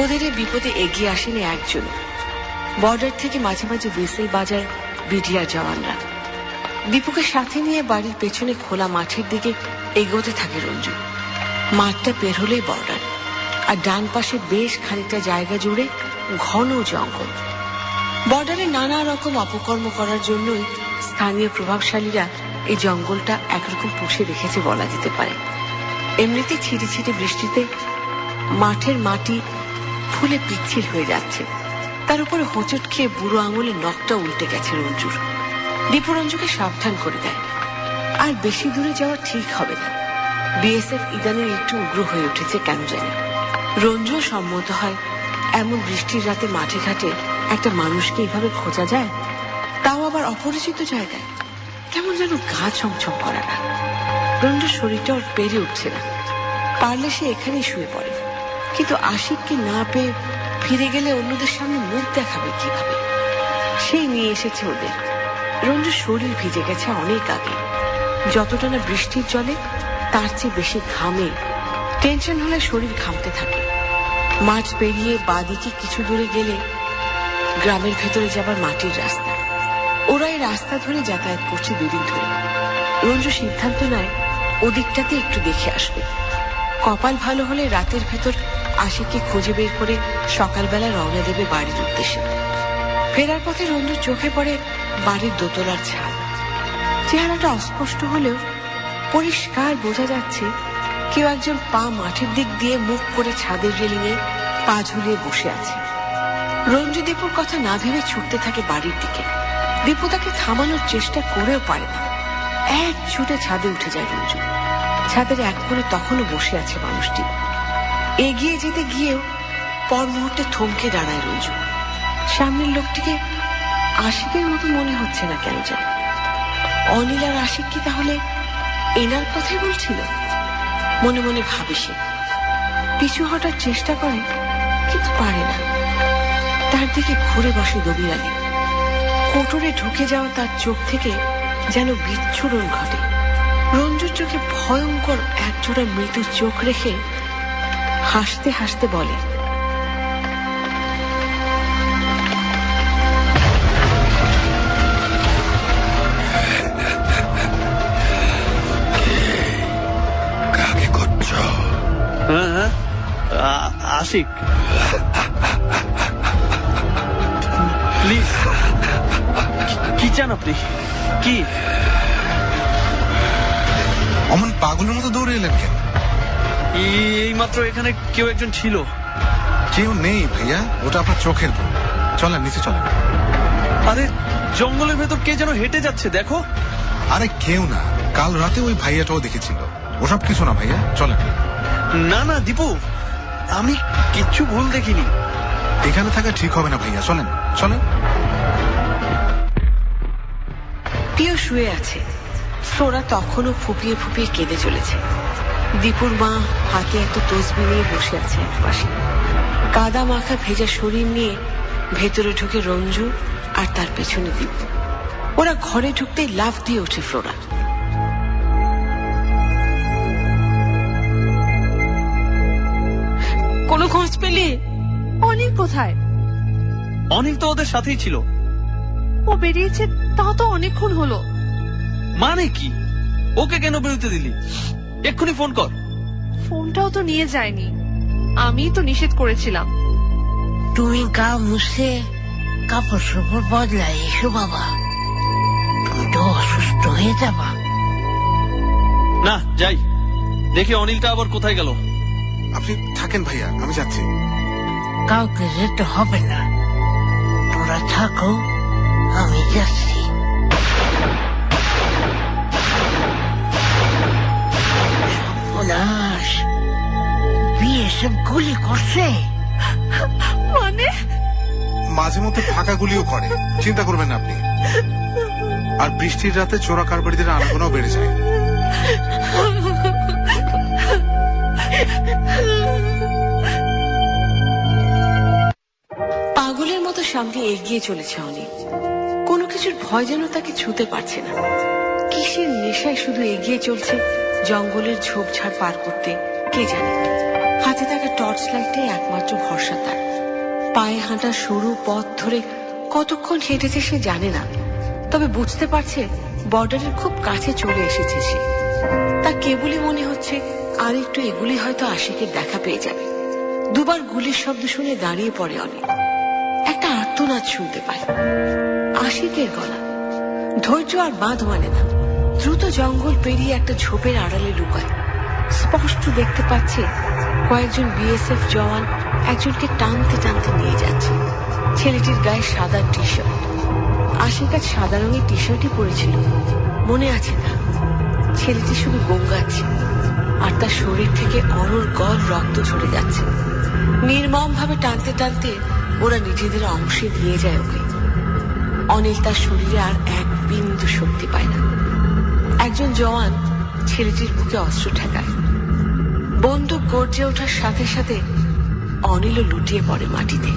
ওদের এই বিপদে এগিয়ে আসেনি একজনও। বর্ডার থেকে মাঝে মাঝে হুইসেল বাজায় বিডিআর জওয়ানরা। দীপুকে সাথে নিয়ে বাড়ির পেছনে খোলা মাঠের দিকে এগোতে থাকে রঞ্জু। মাঠটা পের হলেই বর্ডার, আর ডান পাশে বেশ খানিকটা জায়গা জুড়ে ঘন জঙ্গল। বর্ডারে নানা রকম অপকর্ম করার জন্যই স্থানীয় প্রভাবশালীরা এই জঙ্গলটা একরকম পুষে রেখেছে বলা যেতে পারে। এমনিতে ছিটে ছিটে বৃষ্টিতে মাঠের মাটি ফুলে পিচ্ছিল হয়ে যাচ্ছে, তার উপরে হোঁচট খেয়ে বুড়ো আঙুলের নখটা উল্টে গেছে রঞ্জুর। দীপু রঞ্জুকে সাবধান করে দেয়, আর বেশি দূরে যাওয়া ঠিক হবে না। বিএসএফ ইদানিং একটু উগ্র হয়ে উঠেছে কেন জানি। রঞ্জুও সম্মত হয়, এমন বৃষ্টির রাতে মাঠে ঘাটে একটা মানুষকে এইভাবে খোঁজা যায়, তাও আবার অপরিচিত জায়গায়। কেমন যেন গা ছমছম করা না। রঞ্জুর শরীরটা ওর পেরে উঠছে না, পারলে সে এখানেই শুয়ে পড়ে। কিন্তু আশিককে না পেয়ে ফিরে গেলে অন্যদের সামনে মুখ দেখাবে কিভাবে? সেই নিয়ে এসেছে ওদের। রঞ্জুর শরীর ভিজে গেছে অনেক আগে, যতটা না বৃষ্টির জলে তার চেয়ে বেশি ঘামে। টেনশন হলে শরীর ঘামতে থাকে। মাঠ পেরিয়ে বাদিকে কিছু দূরে গেলে গ্রামের ভেতরে যাবার মাটির রাস্তা। ওরা এই রাস্তা ধরে যাতায়াত করছে দুদিন ধরে। রঞ্জু সিদ্ধান্ত নেয় ওদিকটাতে একটু দেখে আসবে। কপাল ভালো হলে রাতের ভেতর আশিককে খুঁজে বের করে সকালবেলা রওনা দেবে বাড়ির উদ্দেশ্যে। ফেরার পথে রঞ্জুর চোখে পড়ে বাড়ির দোতলার ছাদ। চেহারাটা অস্পষ্ট হলেও পরিষ্কার বোঝা যাচ্ছে কেউ একজন পা মাঠের দিক দিয়ে মুখ করে ছাদের রেলিংয়ে পা ঝুলিয়ে বসে আছে। রঞ্জু দীপুর কথা না ভেবে ছুটতে থাকে বাড়ির দিকে। দীপু তাকে থামানোর চেষ্টা করেও পারে না। এক ছুটে ছাদে উঠে যায় রঞ্জু। ছাদের এক কোণে তখনও বসে আছে মানুষটি। এগিয়ে যেতে গিয়েও পর মুহূর্তে থমকে দাঁড়ায় রঞ্জু। সামনের লোকটিকে আশিকের মতো মনে হচ্ছে না কেন জানি। অনিল আর আশিক কি তাহলে এনার কথাই বলছিল? মনে মনে ভাবে সে। পিছু হটার চেষ্টা করে, কিন্তু পারে না। তার দিকে ঘুরে বসে দবির আলী। কোটরে ঢুকে যাওয়া তার চোখ থেকে যেন বিচ্ছুরণ ঘটে। রঞ্জুর চোখে ভয়ঙ্কর একজোড়া মৃত্যু চোখ রেখে হাসতে হাসতে বলে, কাকে করছ? আশিক, প্লিজ। কি চান আপনি? কি অমন পাগলের মতো দৌড়ে এলেন কেন? এই মাত্র এখানে কেউ একজন ছিল। কেউ নেই ভাইয়া, ওটা আপনার চোখের ভুল। চলেন নিচে চলেন। আরে জঙ্গলের ভেতর কে যেন হেঁটে যাচ্ছে, দেখো। আরে কেউ না, কাল রাতে ওই ভাইয়াটাও দেখেছিল। ওসব কিছু না ভাইয়া, চলেন। না না দীপু, আমি কিচ্ছু ভুল দেখিনি। এখানে থাকা ঠিক হবে না ভাইয়া, চলেন চলেন। পিও শুয়ে আছে। ফ্লোরা তখনও ফুপিয়ে ফুপিয়ে কেঁদে চলেছে। দীপুর মা হাতে একটা তসবি নিয়ে বসে আছে একপাশে। কাদা মাখা ভেজা শরীর নিয়ে ভেতরে ঢুকে রঞ্জু আর তার পেছনে দীপু। ওরা ঘরে ঢুকতেই লাফ দিয়ে ওঠে ফ্লোরা। কোনো খোঁজ পেলে? অনিল কোথায়? অনিল তো ওদের সাথেই ছিল। ও বেরিয়েছে তাও তো অনেকক্ষণ হলো। মানে কি? ওকে কেন বেরোতে দিলি? এক্ষুনি ফোন কর। ফোনটাও তো নিয়ে যায়নি, আমি তো নিষেধ করেছিলাম। তুমি গা মুছে কাপড় চোপড় বদলাই এসো বাবা, তুমি তো অসুস্থ হয়ে যাবা। না যাই, দেখি অনিলটা আবার কোথায় গেল। আপনি থাকেন ভাইয়া, আমি যাচ্ছি। কাউকে যেতে হবে না, তোরা থাকো, আমি যাচ্ছি। সর্বনাশ, বিএসএফ গুলি করছে। মানে মাঝে মধ্যে ফাঁকা গুলিও করে, চিন্তা করবেন না আপনি। আর বৃষ্টির রাতে চোরা কারবারিদের আনাগোনাও বেড়ে যায়। পাগলের মতো সামনে এগিয়ে চলেছে অনিল। কোনো কিছুর ভয় যেন তাকে ছুঁতে পারছে না। কিসের নেশায় শুধু এগিয়ে চলছে জঙ্গলের ঝোপঝাড় পার করতে কে জানে। হাতে থাকা টর্চ লাইটটাই একমাত্র ভরসা তার। পায়ে হাঁটা সরু পথ ধরে কতক্ষণ হেঁটেছে সে জানে না, তবে বুঝতে পারছে বর্ডারের খুব কাছে চলে এসেছে সে। তা কেবলই মনে হচ্ছে আর একটু এগুলি হয়তো আশিকের দেখা পেয়ে যাবে। দুবার গুলির শব্দ শুনে দাঁড়িয়ে পড়ে অনেক। একটা আর্তনাদ শুনতে পায়, আশিকের গলা। ধৈর্য আর বাঁধ মানে না, দ্রুত জঙ্গল পেরিয়ে একটা ঝোপের আড়ালে লুকায়। স্পষ্ট দেখতে পাচ্ছে কয়েকজন বিএসএফ জওয়ান একজনকে টানতে টানতে নিয়ে যাচ্ছে। ছেলেটির গায়ে সাদা টি শার্ট। আশিক আজ সাদা রঙের টি শার্টই পরেছিল, মনে আছে না? ছেলেটি শুধু গঙ্গাচ্ছে, আর তার শরীর থেকে অনর গল রক্ত ঝরে যাচ্ছে। নির্মম ভাবে টানতে টানতে ওরা নিজেদের অংশে দিয়ে যায় ওকে। অনিল তার শরীরে আর এক বিন্দু শক্তি পায় না। একজন জওয়ান ছেলেটির বুকে অস্ত্র ঠেকায়। বন্দুক গর্জে ওঠার সাথে সাথে অনিলও লুটিয়ে পড়ে মাটিতে।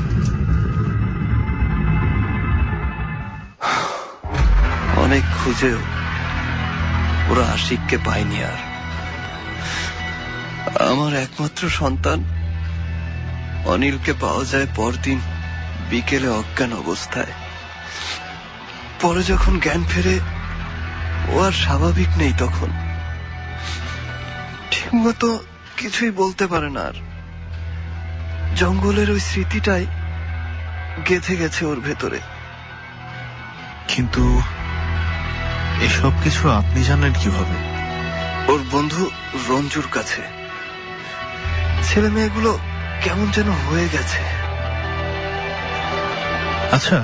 অনেক খুঁজেও ওরা আশিককে পায়নি। আর আমার একমাত্র সন্তান অনিলকে পাওয়া যায় পরদিন বিকেলে অজ্ঞান অবস্থায়। পরে যখন জ্ঞান ফেরে ও আর স্বাভাবিক নেই, তখন ঠিকমতো কিছুই বলতে পারে না। আর জঙ্গলের ওই স্মৃতিটাই গেঁথে গেছে ওর ভেতরে। কিন্তু এসব কিছু আপনি জানেন কিভাবে? ওর বন্ধু রঞ্জুর কাছে। ছেলে মেয়েগুলো কেমন যেন হয়ে গেছে। আচ্ছা,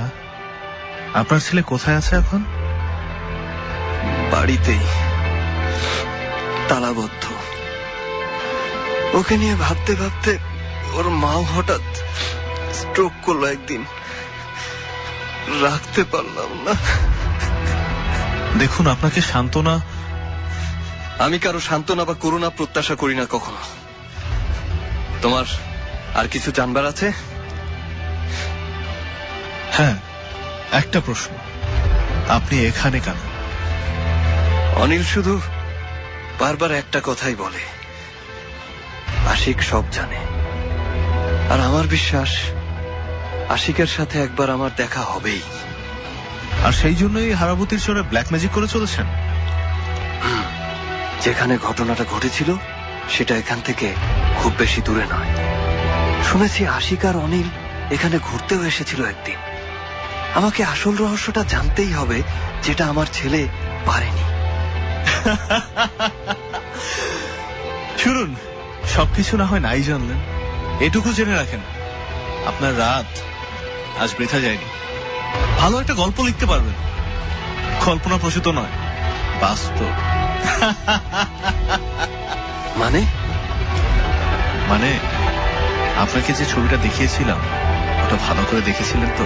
আপনার ছেলে কোথায় আছে এখন? বাড়িতেই, তালাবদ্ধ। ওকে নিয়ে ভাবতে ভাবতে ওর মাও হঠাৎ স্ট্রোক করলো একদিন। রাখতে পারলাম না। দেখুন, আপনাকে সান্ত্বনা। আমি কারো সান্ত্বনা বা করুণা প্রত্যাশা করি না কখনো। তোমার আর কিছু জানবার আছে? হ্যাঁ, একটা প্রশ্ন। আপনি এখানে কেন? অনিল শুধু বারবার একটা কথাই বলে, আশিক সব জানে। আর আমার বিশ্বাস আশিকের সাথে একবার আমার দেখা হবেই। আর সেই জন্যই হারাবতীর চরে ব্ল্যাক ম্যাজিক করে চলেছেন? যেখানে ঘটনাটা ঘটেছিল সেটা এখান থেকে খুব বেশি দূরে নয়। শুনেছি আশিক আর অনিল এখানে ঘুরতেও এসেছিল একদিন। আমাকে আসল রহস্যটা জানতেই হবে, যেটা আমার ছেলে পারেনি। শুনুন, সবকিছু না হয় নাই জানলেন, এটুকু জেনে রাখেন আপনার রাত আজ বৃথা যায়নি। ভালো একটা গল্প লিখতে পারবেন। কল্পনা প্রসূত নয়, বাস্তব। মানে? মানে আপনাকে যে ছবিটা দেখিয়েছিলাম ওটা ভালো করে দেখেছিলেন তো?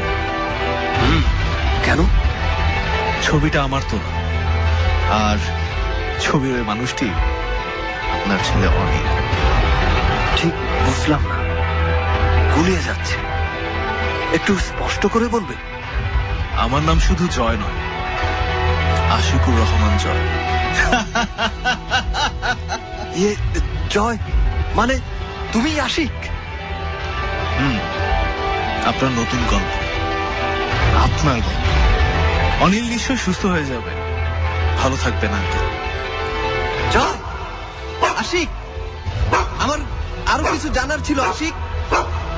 কেন? ছবিটা আমার তোলা, আর ছবির ওই মানুষটি আপনার ছেলে অনিল। ঠিক বুঝলাম না, গুলিয়ে যাচ্ছে। একটু স্পষ্ট করে বলবে? আমার নাম শুধু জয় নয়, আশিকুর রহমান জয়। ইয়ে, জয় মানে তুমি আশিক? আপনার নতুন গল্প, আপনার গল্প। অনিল নিশ্চয় সুস্থ হয়ে যাবে, ভালো থাকবেন আঙ্কেল। জয়, আশিক, আমার আরো কিছু জানার ছিল। আশিক,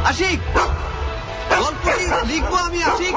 আশিক, গল্পটি লিখবো আমি। আশিক।